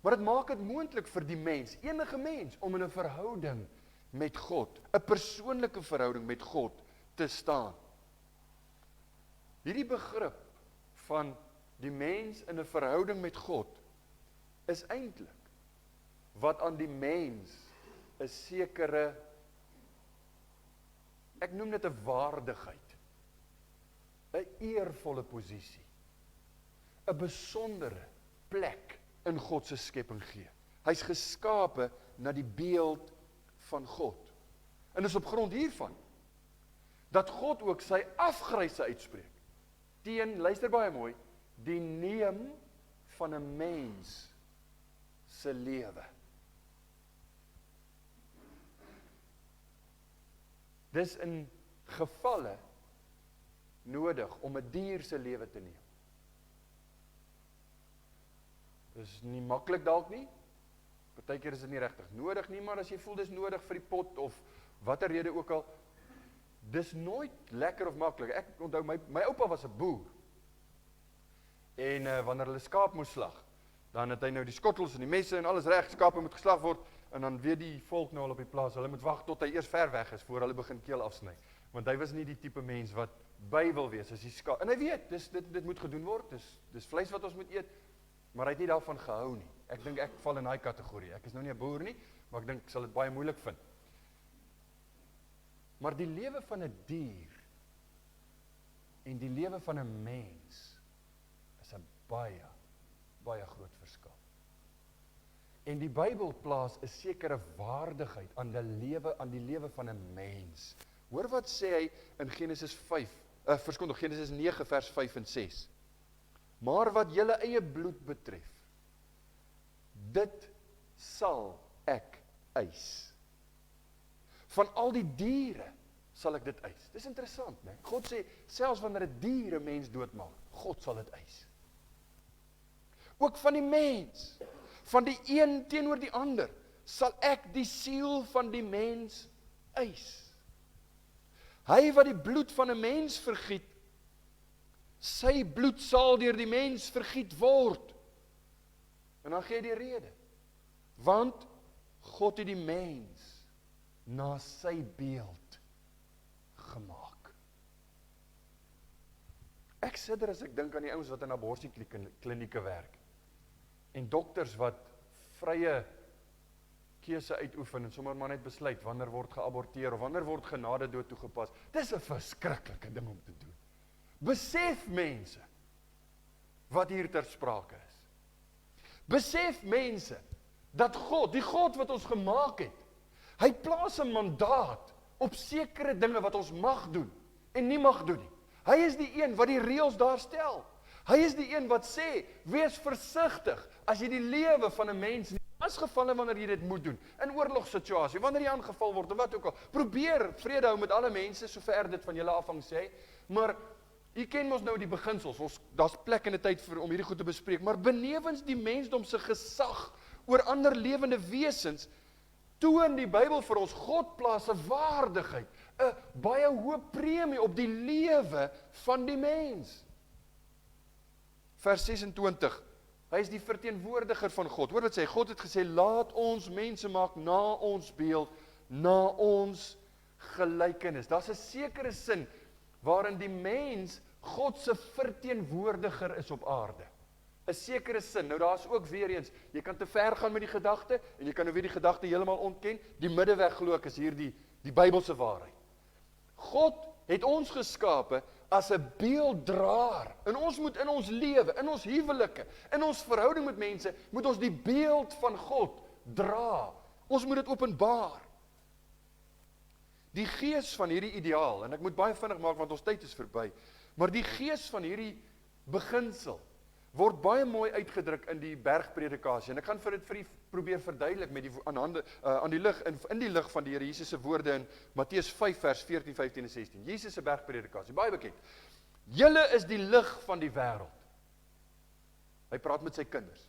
maar dit maak dit moontlik vir die mens, enige mens, om in 'n verhouding met God, 'n persoonlike verhouding met God te staan. Hierdie begrip van die mens in 'n verhouding met God is eintlik wat aan die mens 'n sekere, ek noem dit 'n waardigheid, 'n eervolle posisie, 'n besondere plek in God se skepping gee. Hy's geskape na die beeld van God. En dis op grond hiervan dat God ook sy afgryse uitspreek teen, luister baie mooi, die neem van 'n mens se lewe. Dis in gevalle nodig om 'n dier se lewe te neem. Dis nie maklik dalk nie. Partykeer is dit nie regtig nodig nie, maar as jy voel dis nodig vir die pot of watter rede ook al, dis nooit lekker of maklik. Ek onthou my oupa was 'n boer. En wanneer hulle skaap moes slag, dan het hy nou die skottels en die messe en alles reg, skape moet geslag word, en dan weet die volk nou al op die plaas, hulle moet wag tot hy eers ver weg is, voor hulle begin keel afsny. Want hy was nie die tipe mens wat by wil wees, as die skaap, en hy weet, dit moet gedoen word, dis vleis wat ons moet eet, maar hy het nie daarvan gehou nie. Ek dink ek val in daai kategorie, ek is nou nie 'n boer nie, maar ek dink ek sal dit baie moeilik vind. Maar die lewe van 'n dier, en die lewe van 'n mens, is 'n baie groot verskil. En die Bybel plaas 'n sekere waardigheid aan die lewe van 'n mens. Hoor wat sê hy in Genesis 9 vers 5 en 6. Maar wat julle eie bloed betref, dit sal ek eis. Van al die diere sal ek dit eis. Dis interessant, né? God sê, selfs wanneer 'n dier 'n mens doodmaak, God sal dit eis. Ook van die mens, van die een teenoor die ander, sal ek die siel van die mens eis. Hy wat die bloed van 'n mens vergiet, sy bloed sal deur die mens vergiet word. En dan gee hy die rede. Want God het die mens na sy beeld gemaak. Ek sidder as ek dink aan die ouens wat in aborsieklinieke werk. En dokters wat vrye keuse uitoefen en sommer maar net besluit wanneer word geaborteer of wanneer word genade dood toegepas. Dis 'n verskriklike ding om te doen. Besef mense wat hier ter sprake is. Besef mense dat God, die God wat ons gemaak het, hy plaas 'n mandaat op sekere dinge wat ons mag doen en nie mag doen nie. Hy is die een wat die reëls daar stel. Hy is die een wat sê, wees versigtig as jy die lewe van 'n mens nie, as gevalle wanneer jy dit moet doen, in oorlogssituasie, wanneer jy aangeval word, of wat ook al, probeer vrede hou met alle mense, sover dit van julle afhang sê, maar, jy ken mos nou die beginsels, daar's plek en 'n tyd om hierdie goed te bespreek, maar benewens die mensdom se gesag oor ander lewende wesens, toon die Bybel vir ons, God plaas 'n waardigheid, 'n baie hoë premie op die lewe van die mens. Vers 26, hy is die verteenwoordiger van God. Hoor wat sê, God het gesê, laat ons mense maak na ons beeld, na ons gelykenis. Daar's 'n sekere sin waarin die mens God se verteenwoordiger is op aarde. 'n sekere sin. Nou daar's ook weer eens, jy kan te ver gaan met die gedagte en jy kan nou weer die gedagte heeltemal ontken. Die middeweg glo ek is hier die Bybelse waarheid. God het ons geskape as 'n beelddraer. En ons moet in ons lewe, in ons huwelike, in ons verhouding met mense, moet ons die beeld van God dra. Ons moet dit openbaar. Die gees van hierdie ideaal, en ek moet baie vinnig maak want ons tyd is verby, maar die gees van hierdie beginsel word baie mooi uitgedruk in die bergpredikasie, en ek gaan vir dit vir u probeer verduidelik met in die lig van die Here Jesus se woorde in Matteus 5 vers 14, 15 en 16. Jesus se bergpredikasie, baie bekend. Julle is die lig van die wêreld. Hy praat met sy kinders.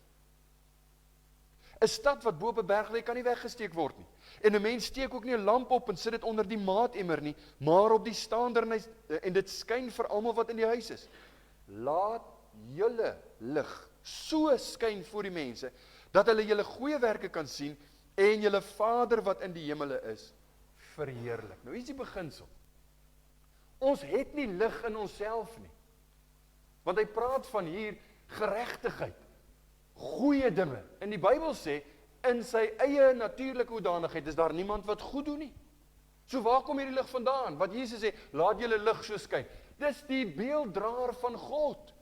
'n Stad wat bo op 'n berg lê, kan nie weggesteek word nie. En 'n mens steek ook nie 'n lamp op en sit dit onder die maatemmer nie, maar op die staander en dit skyn vir almal wat in die huis is. Laat julle lig so skyn voor die mense, dat hulle julle goeie werke kan sien, en julle Vader wat in die hemele is, verheerlik. Nou, hier is die beginsel. Ons het nie lig in onsself nie. Want hy praat van hier geregtigheid. goeie dinge. En die Bybel sê, in sy eie natuurlike hoedanigheid is daar niemand wat goed doen nie. So waar kom hierdie lig vandaan? Wat Jesus sê, laat julle lig so skyn. Dis die beelddraer van God.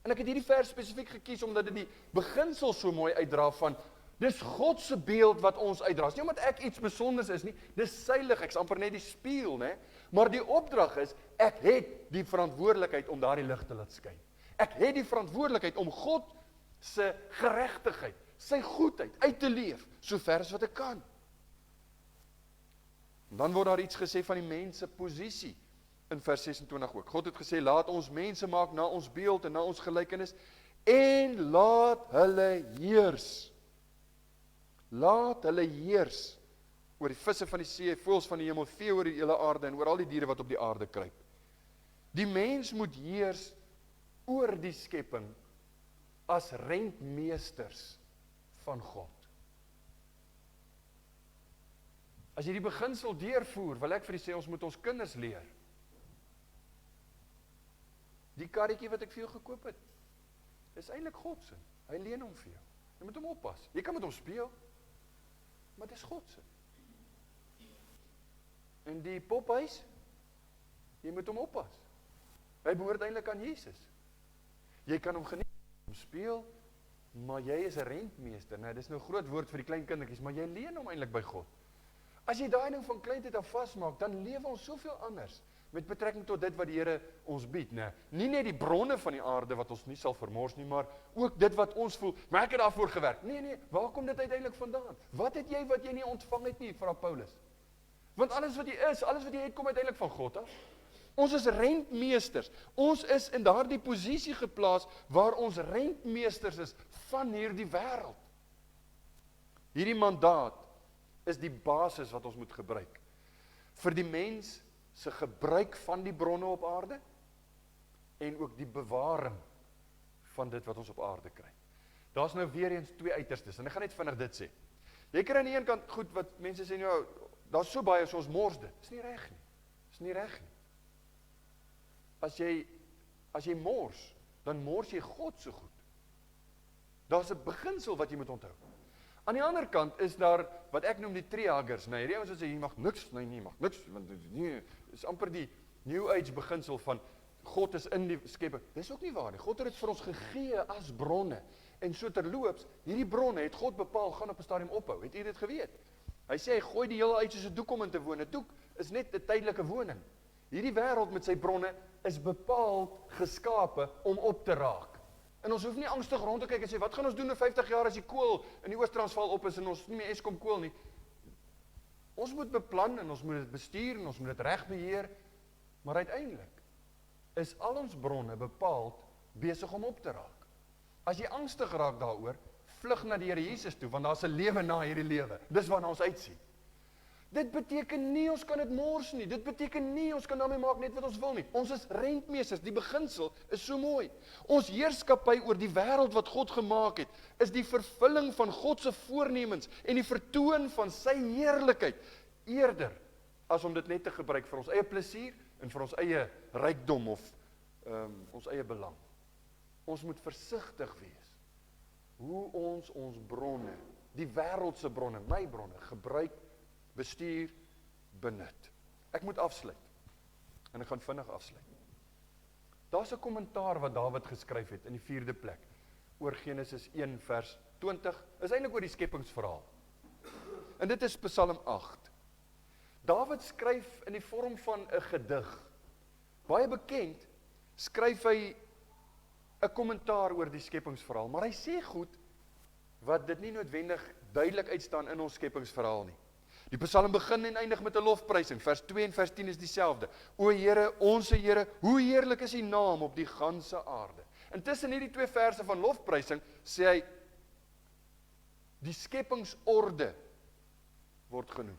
En ek het hierdie vers spesifiek gekies, omdat dit die beginsel so mooi uitdra van, dis God se beeld wat ons uitdra. Nie omdat ek iets besonders is nie, dis sy lig, ek's amper net die spieël, né? Maar die opdrag is, ek het die verantwoordelikheid om daardie lig te laat skyn. Ek het die verantwoordelikheid om God se geregtigheid, sy goedheid uit te leef, so ver as wat ek kan. En dan word daar iets gesê van die mens se posisie, in vers 26 ook. God het gesê, laat ons mense maak na ons beeld en na ons gelykenis, en laat hulle heers. Laat hulle heers oor die visse van die see, voëls van die hemel, vee oor die hele aarde en oor al die diere wat op die aarde kruip. Die mens moet heers oor die skepping as rentmeesters van God. As jy die beginsel deurvoer, wil ek vir jy sê, ons moet ons kinders leer. Die karretjie wat ek vir jou gekoop het, is eintlik God se. Hy leen hom vir jou. Jy moet hom oppas. Jy kan met hom speel, maar dit is God se. En die pophuis, jy moet hom oppas. Hy behoort eintlik aan Jesus. Jy kan hom geniet, hom speel, maar jy is 'n rentmeester. Nou, dis nou 'n groot woord vir die klein kindertjies, maar jy leen hom eintlik by God. As jy daai ding van kleintyd af vasmaak, dan lewe ons soveel anders met betrekking tot dit wat die Here ons bied, né? Nie net die bronne van die aarde wat ons nie sal vermors nie, maar ook dit wat ons voel, maar ek het daarvoor gewerk. Nee, waar kom dit uiteindelik vandaan? Wat het jy wat jy nie ontvang het nie, vra Paulus? Want alles wat jy is, alles wat jy het, kom uiteindelik van God af. Ons is rentmeesters. Ons is in daardie posisie geplaas waar ons rentmeesters is van hierdie wêreld. Hierdie mandaat is die basis wat ons moet gebruik vir die mens se gebruik van die bronne op aarde en ook die bewaring van dit wat ons op aarde kry. Daar's nou weer eens twee uiterstes en ek gaan net vinnig dit sê. Jy kry aan die een kant goed wat mense sê nou, daar's so baie so ons mors dit. Dis nie reg nie. Dis nie reg nie. As jy mors, dan mors jy God so goed. Daar's 'n beginsel wat jy moet onthou. Aan die ander kant is daar wat ek noem die treehuggers. Nou, hierdie ouens wat sê jy mag niks, nee, jy mag niks, want nee, is amper die New Age beginsel van God is in die skepping. Dis ook nie waar nie. God het dit vir ons gegee as bronne. En so terloops, hierdie bronne het God bepaal gaan op 'n stadium ophou. Het u dit geweet? Hy sê hy gooi die hele uit soos 'n doek om in te woon. 'n Doek is net 'n tydelike woning. Hierdie wêreld met sy bronne is bepaald geskape om op te raak. En ons hoef nie angstig rond te kyk en sê, wat gaan ons doen in 50 jaar as die kool in die Oos-Transvaal op is en ons nie meer Eskom kool nie. Ons moet beplan en ons moet dit bestuur en ons moet dit reg beheer, maar uiteindelik is al ons bronne bepaald besig om op te raak. As jy angstig raak daaroor, vlug na die Here Jesus toe, want daar's 'n lewe na hierdie lewe. Dis waarna ons uitsien. Dit beteken nie ons kan dit mors nie. Dit beteken nie ons kan daarmee maak net wat ons wil nie. Ons is rentmeesters. Die beginsel is so mooi. Ons heerskappy oor die wêreld wat God gemaak het, is die vervulling van God se voornemens en die vertoon van sy heerlikheid, eerder as om dit net te gebruik vir ons eie plesier en vir ons eie rykdom of ons eie belang. Ons moet versigtig wees hoe ons bronne, die wêreldse bronne, my bronne, gebruik, bestuur, benut. Ek moet afsluit. En ek gaan vinnig afsluit. Daar's 'n kommentaar wat Dawid geskryf het in die 4de plek oor Genesis 1 vers 20, is eintlik oor die skepingsverhaal. En dit is Psalm 8. Dawid skryf in die vorm van 'n gedig. Baie bekend skryf hy 'n kommentaar oor die skepingsverhaal, maar hy sê goed wat dit nie noodwendig duidelik uitstaan in ons skepingsverhaal nie. Die Psalm begin en eindig met 'n lofprysing. Vers 2 en vers 10 is dieselfde. O Here, onsse Here, hoe heerlik is U naam op die ganse aarde. Intussen hierdie twee verse van lofprysing sê hy die skepingsorde word genoem.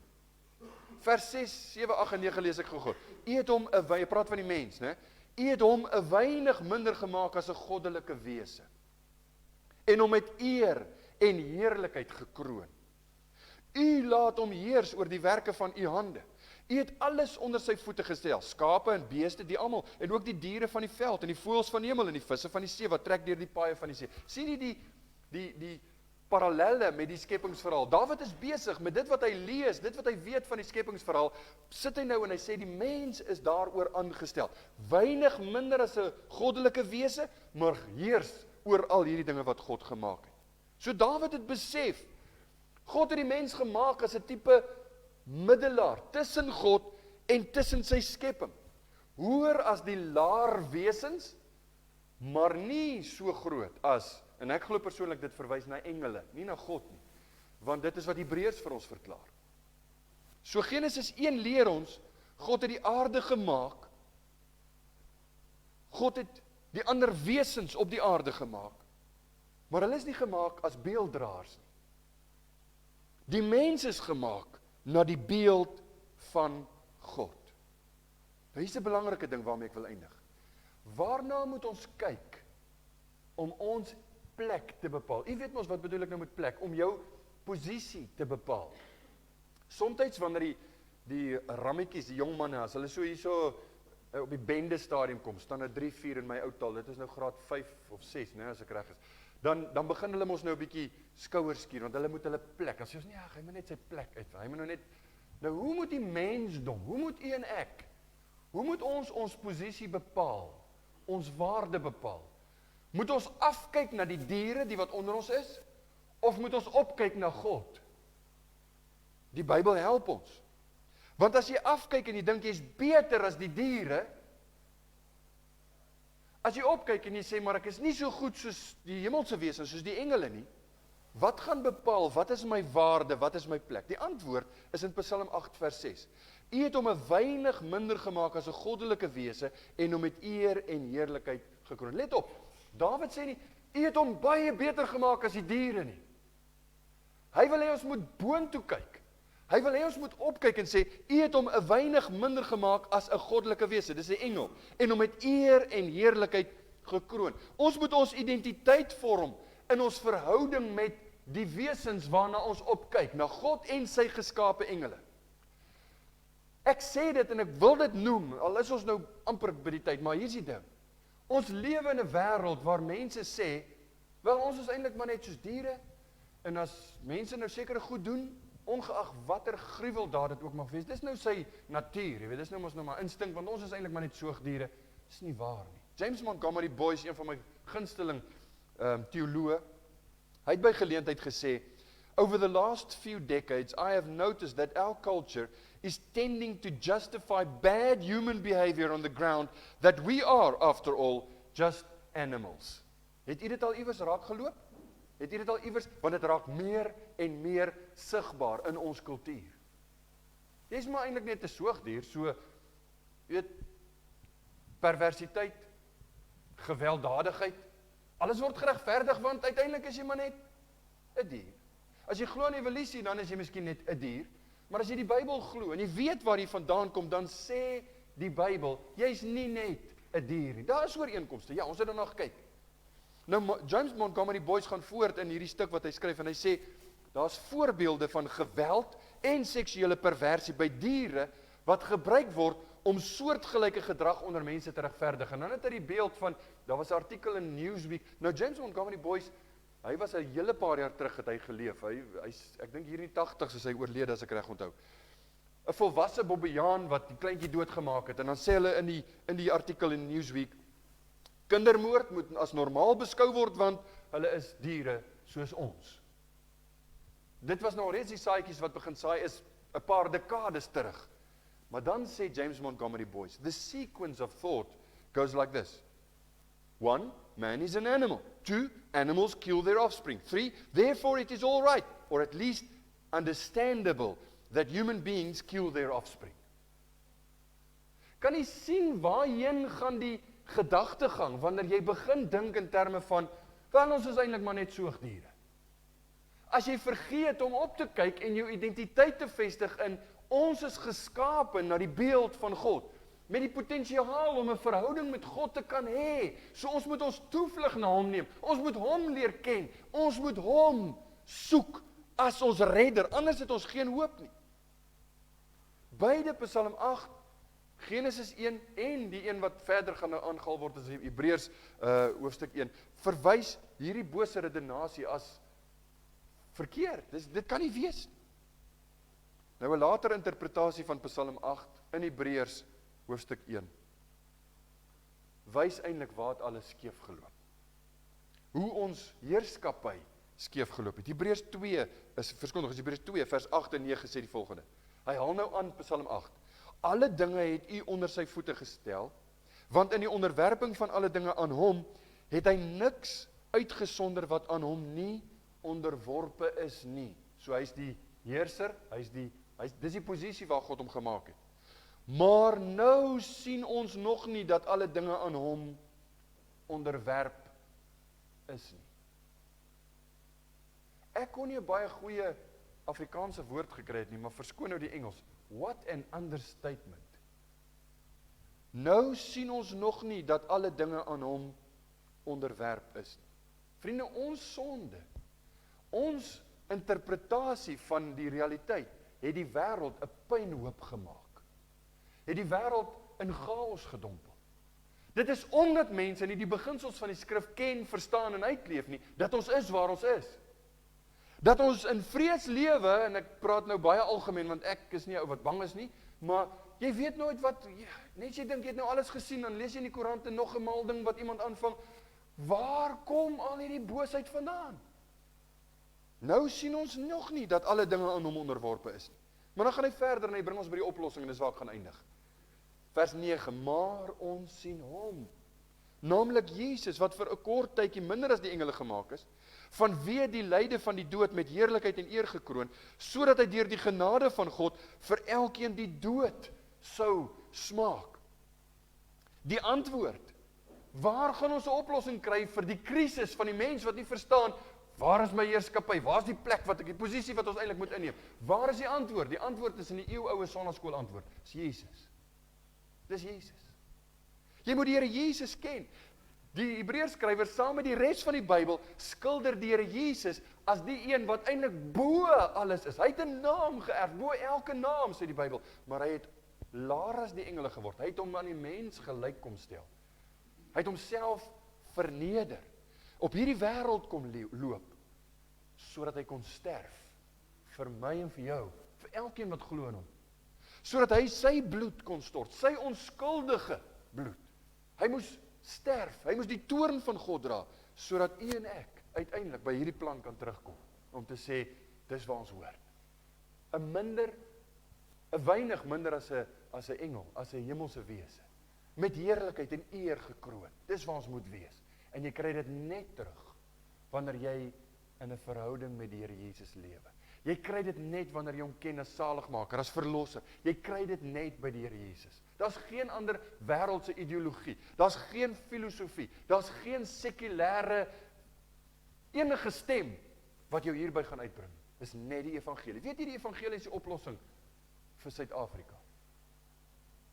Vers 6, 7, 8 en 9 lees ek gou-gou. U het hom 'n hy praat van die mens, né? U het hom 'n weinig minder gemaak as 'n goddelike wese en hom met eer en heerlikheid gekroon. U laat hom heers oor die werke van u hande. U het alles onder sy voete gestel, skape en beeste, die almal, en ook die diere van die veld, en die voëls van die hemel, en die visse van die see, wat trek deur die paaie van die see. Sien jy die parallelle met die skepingsverhaal. Dawid is besig met dit wat hy lees, dit wat hy weet van die skepingsverhaal, sit hy nou en hy sê die mens is daaroor aangestel. Weinig minder as 'n goddelike wese, maar heers oor al hierdie dinge wat God gemaak het. So Dawid het besef, God het die mens gemaak as 'n tipe middelaar tussen God en tussen sy skepping. Hoër as die laer wesens, maar nie so groot as, en ek glo persoonlik dit verwys na engele, nie na God nie, want dit is wat Hebreërs vir ons verklaar. So Genesis 1 leer ons, God het die aarde gemaak, God het die ander wesens op die aarde gemaak, maar hulle is nie gemaak as beelddraers nie. Die mens is gemaak na die beeld van God. Nou hier is 'n belangrike ding waarmee ek wil eindig. Waarna moet ons kyk om ons plek te bepaal? U weet mos wat bedoel ek nou met plek? Om jou posisie te bepaal. Somtyds wanneer die rammetjies, die jong manne, as hulle so hierso op die bende stadium kom, staan er 3, 4 in my ou taal, dit is nou graad 5 of 6, né, as ek reg is. Dan begin hulle mos nou 'n bietjie skouers skuur, want hulle moet hulle plek. As jy sê, nee, hy moet net sy plek uit. Hy moet nou net. Nou hoe moet die mensdom, hoe moet u en ek, hoe moet ons posisie bepaal? Ons waarde bepaal? Moet ons afkyk na die diere, die wat onder ons is? Of moet ons opkyk na God? Die Bybel help ons. Want as jy afkyk en jy dink jy's beter as die diere, as jy opkyk en jy sê, maar ek is nie so goed soos die hemelse wesens, soos die engele nie, wat gaan bepaal, wat is my waarde, wat is my plek? Die antwoord is in Psalm 8 vers 6. U het hom 'n weinig minder gemaak as 'n goddelike wese en hom met eer en heerlikheid gekroon. Let op, Dawid sê nie, u het hom baie beter gemaak as die diere nie. Hy wil hê ons moet boontoe kyk. Hy wil hê ons moet opkyk en sê, u het hom 'n weinig minder gemaak as 'n goddelike wese, dis 'n engel, en hom met eer en heerlikheid gekroon. Ons moet ons identiteit vorm in ons verhouding met die wesens waarna ons opkyk, na God en sy geskape engele. Ek sê dit en ek wil dit noem, al is ons nou amper by die tyd, maar hier is die ding. Ons lewe in 'n wêreld waar mense sê, wel ons is eintlik maar net soos diere, en as mense nou sekere goed doen, ongeag watter gruweldaad dit ook mag wees, dis nou sy natuur, jy weet, dis nou mos nou maar instink, want ons is eintlik maar net soogdiere, dis nie waar nie. James Montgomery Boyce, een van my gunsteling teoloë, hy het by geleentheid gesê, over the last few decades, I have noticed that our culture is tending to justify bad human behavior on the ground that we are, after all, just animals. Het u dit al iewers raak geloop? Het u dit al iewers, want dit raak meer en meer sigbaar in ons kultuur. Jy is maar eintlik net 'n soogdier, so, jy weet, perversiteit, gewelddadigheid, alles word geregverdig, want uiteindelik is jy maar net 'n dier. As jy glo in evolusie, dan is jy miskien net 'n dier, maar as jy die Bybel glo, en jy weet waar jy vandaan kom, dan sê die Bybel, jy's nie net 'n dier nie. Daar is ooreenkomste, ja, ons het daarna gekyk. Nou, James Montgomery Boyce gaan voort in hierdie stuk wat hy skryf, en hy sê, daar's voorbeelde van geweld en seksuele perversie by diere, wat gebruik word om soortgelyke gedrag onder mense te regverdig. En dan het hy die beeld van, daar was 'n artikel in Newsweek, nou James Montgomery Boyce, hy was 'n hele paar jaar terug het hy geleef, ek dink hier in die 80's is hy oorlede as ek reg onthou. 'n Volwasse bobbejaan wat die kleintjie doodgemaak het, en dan sê hulle in die artikel in Newsweek, kindermoord moet as normaal beskou word, want hulle is diere soos ons. Dit was nou reeds die saadjies wat begin saai is 'n paar dekades terug. Maar dan sê James Montgomery Boyce, the sequence of thought goes like this. 1, man is an animal. 2, animals kill their offspring. 3, therefore it is all right, or at least understandable, that human beings kill their offspring. Kan jy sien waarheen gaan die gedagtegang, wanneer jy begin dink in terme van, wel ons is eintlik maar net soogdiere. As jy vergeet om op te kyk en jou identiteit te vestig in, ons is geskape na die beeld van God, met die potensiaal om 'n verhouding met God te kan hê, so ons moet ons toevlug na hom neem, ons moet hom leer ken, ons moet hom soek as ons redder, anders het ons geen hoop nie. Beide Psalm 8, Genesis 1 en die een wat verder gaan nou aangehaal word as Hebreërs hoofstuk 1, verwys hierdie bose redenasie as verkeerd. Dit kan nie wees nie. Nou 'n later interpretasie van Psalm 8 in Hebreërs hoofstuk 1 wys eintlik waar het alles skeef geloop. Hoe ons heerskappy skeef geloop het. Hebreërs 2 is Hebreërs 2 vers 8 en 9 sê die volgende. Hy haal nou aan Psalm 8. Alle dinge het u onder sy voete gestel, want in die onderwerping van alle dinge aan hom het hy niks uitgesonder wat aan hom nie onderworpe is nie. So hy's die heerser, dis die posisie waar God hom gemaak het. Maar nou sien ons nog nie dat alle dinge aan hom onderwerp is nie. Ek kon nie 'n baie goeie Afrikaanse woord gekry het nie, maar verskoon nou die Engels. What an understatement. Nou sien ons nog nie dat alle dinge aan hom onderwerp is nie. Vriende, ons sonde, ons interpretasie van die realiteit, het die wêreld 'n pynhoop gemaak. Het die wêreld in chaos gedompel. Dit is omdat mense nie die beginsels van die skrif ken, verstaan en uitleef nie, dat ons is waar ons is. Dat ons in vrees lewe, en ek praat nou baie algemeen, want ek is nie 'n ou wat bang is nie, maar jy weet nooit wat, net jy dink jy het nou alles gesien, dan lees jy in die koerante nog 'n melding wat iemand aanvang, waar kom al hierdie boosheid vandaan? Nou sien ons nog nie dat alle dinge aan hom onderworpe is nie. Maar dan gaan hy verder en hy bring ons by die oplossing en dis waar ek gaan eindig. Vers 9, maar ons sien hom, naamlik Jesus, wat vir 'n kort tydjie minder as die engele gemaak is, vanweë die lyde van die dood met heerlikheid en eer gekroon, sodat hy deur die genade van God vir elkeen die dood sou smaak. Die antwoord, waar gaan ons 'n oplossing kry vir die krisis van die mens wat nie verstaan, waar is my heerskappy, waar is die plek, die posisie wat ons eintlik moet inneem? Waar is die antwoord? Die antwoord is in die eeuoue sonnaskool antwoord, dis Jesus. Dis Jesus. Jy moet die Here Jesus ken. Die Hebreërs skrywer saam met die res van die Bybel skilder die Here Jesus as die een wat eintlik bo alles is. Hy het 'n naam geërf, bo elke naam, sê die Bybel, maar hy het laer as die engele geword. Hy het hom aan die mens gelyk kom stel. Hy het homself verneder. Op hierdie wêreld kom loop, sodat hy kon sterf vir my en vir jou, vir elkeen wat glo in hom. Sodat hy sy bloed kon stort, sy onskuldige bloed. Hy moes sterf, hy moes die toorn van God dra, sodat u en ek uiteindelik by hierdie plan kan terugkom, om te sê, dis waar ons hoort. 'n weinig minder as 'n engel, as 'n hemelse wese, met heerlikheid en eer gekroon, dis waar ons moet wees. En jy kry dit net terug, wanneer jy in 'n verhouding met die Here Jesus lewe. Jy kry dit net wanneer jy hom ken as saligmaker, as verlosser. Jy kry dit net by die Here Jesus. Daar's geen ander wêreldse ideologie. Daar's geen filosofie. Daar's geen sekulêre enige stem wat jou hierby gaan uitbring. Dis net die evangelie. Weet jy, die evangelie is die oplossing vir Suid-Afrika.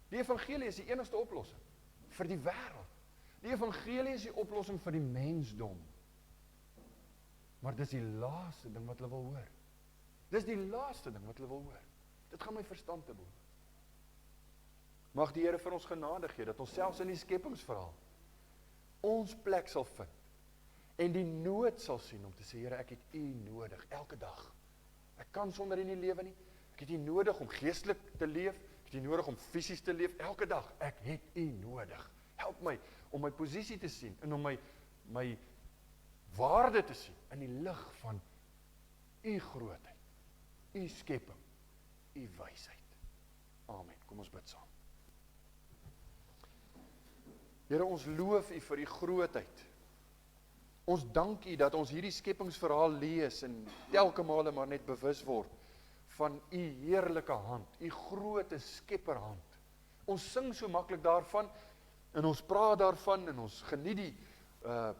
Die evangelie is die enigste oplossing vir die wêreld. Die evangelie is die oplossing vir die mensdom. Maar dis die laaste ding wat hulle wil hoor. Dis die laaste ding wat hulle wil hoor. Dit gaan my verstand te boven. Mag die Here vir ons genade gee, dat ons selfs in die skepingsverhaal ons plek sal vind, en die nood sal sien om te sê, Here, ek het u nodig, elke dag. Ek kan sonder u nie lewe nie, ek het u nodig om geestelik te leef, ek het u nodig om fisies te leef, elke dag, ek het u nodig. Help my om my posisie te sien, en om my waarde te sien, in die lig van u grootheid, u skepping, u wysheid. Amen. Kom ons bid saam. Here, ons loof u vir u grootheid. Ons dank u dat ons hierdie skepingsverhaal lees en telke male maar net bewus word van u heerlike hand, u groote skepperhand. Ons sing so maklik daarvan en ons praat daarvan en ons geniet die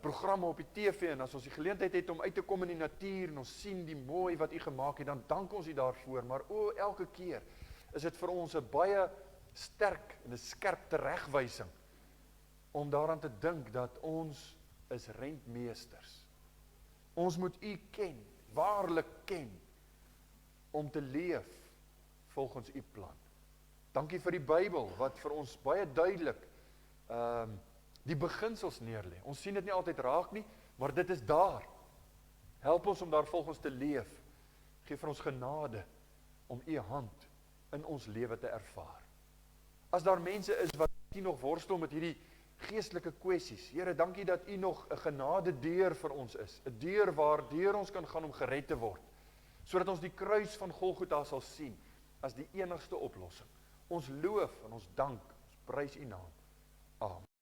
programme op die TV en as ons die geleentheid het om uit te kom in die natuur en ons sien die mooi wat u gemaak het, dan dank ons u daarvoor, maar elke keer is dit vir ons 'n baie sterk en 'n skerp teregwysing om daaraan te dink dat ons is rentmeesters. Ons moet u ken, waarlik ken, om te leef volgens u plan. Dankie vir die Bybel, wat vir ons baie duidelik die beginsels neerlê. Ons sien dit nie altyd raak nie, maar dit is daar. Help ons om daar volgens te leef. Geef vir ons genade om u hand in ons lewe te ervaar. As daar mense is wat nie nog worstel met hierdie geestelike kwessies, Here, dankie dat u nog 'n genade deur vir ons is, 'n deur waardeur ons kan gaan om gered te word, sodat ons die kruis van Golgotha sal sien as die enigste oplossing. Ons loof en ons dank, ons prys u naam. Amen.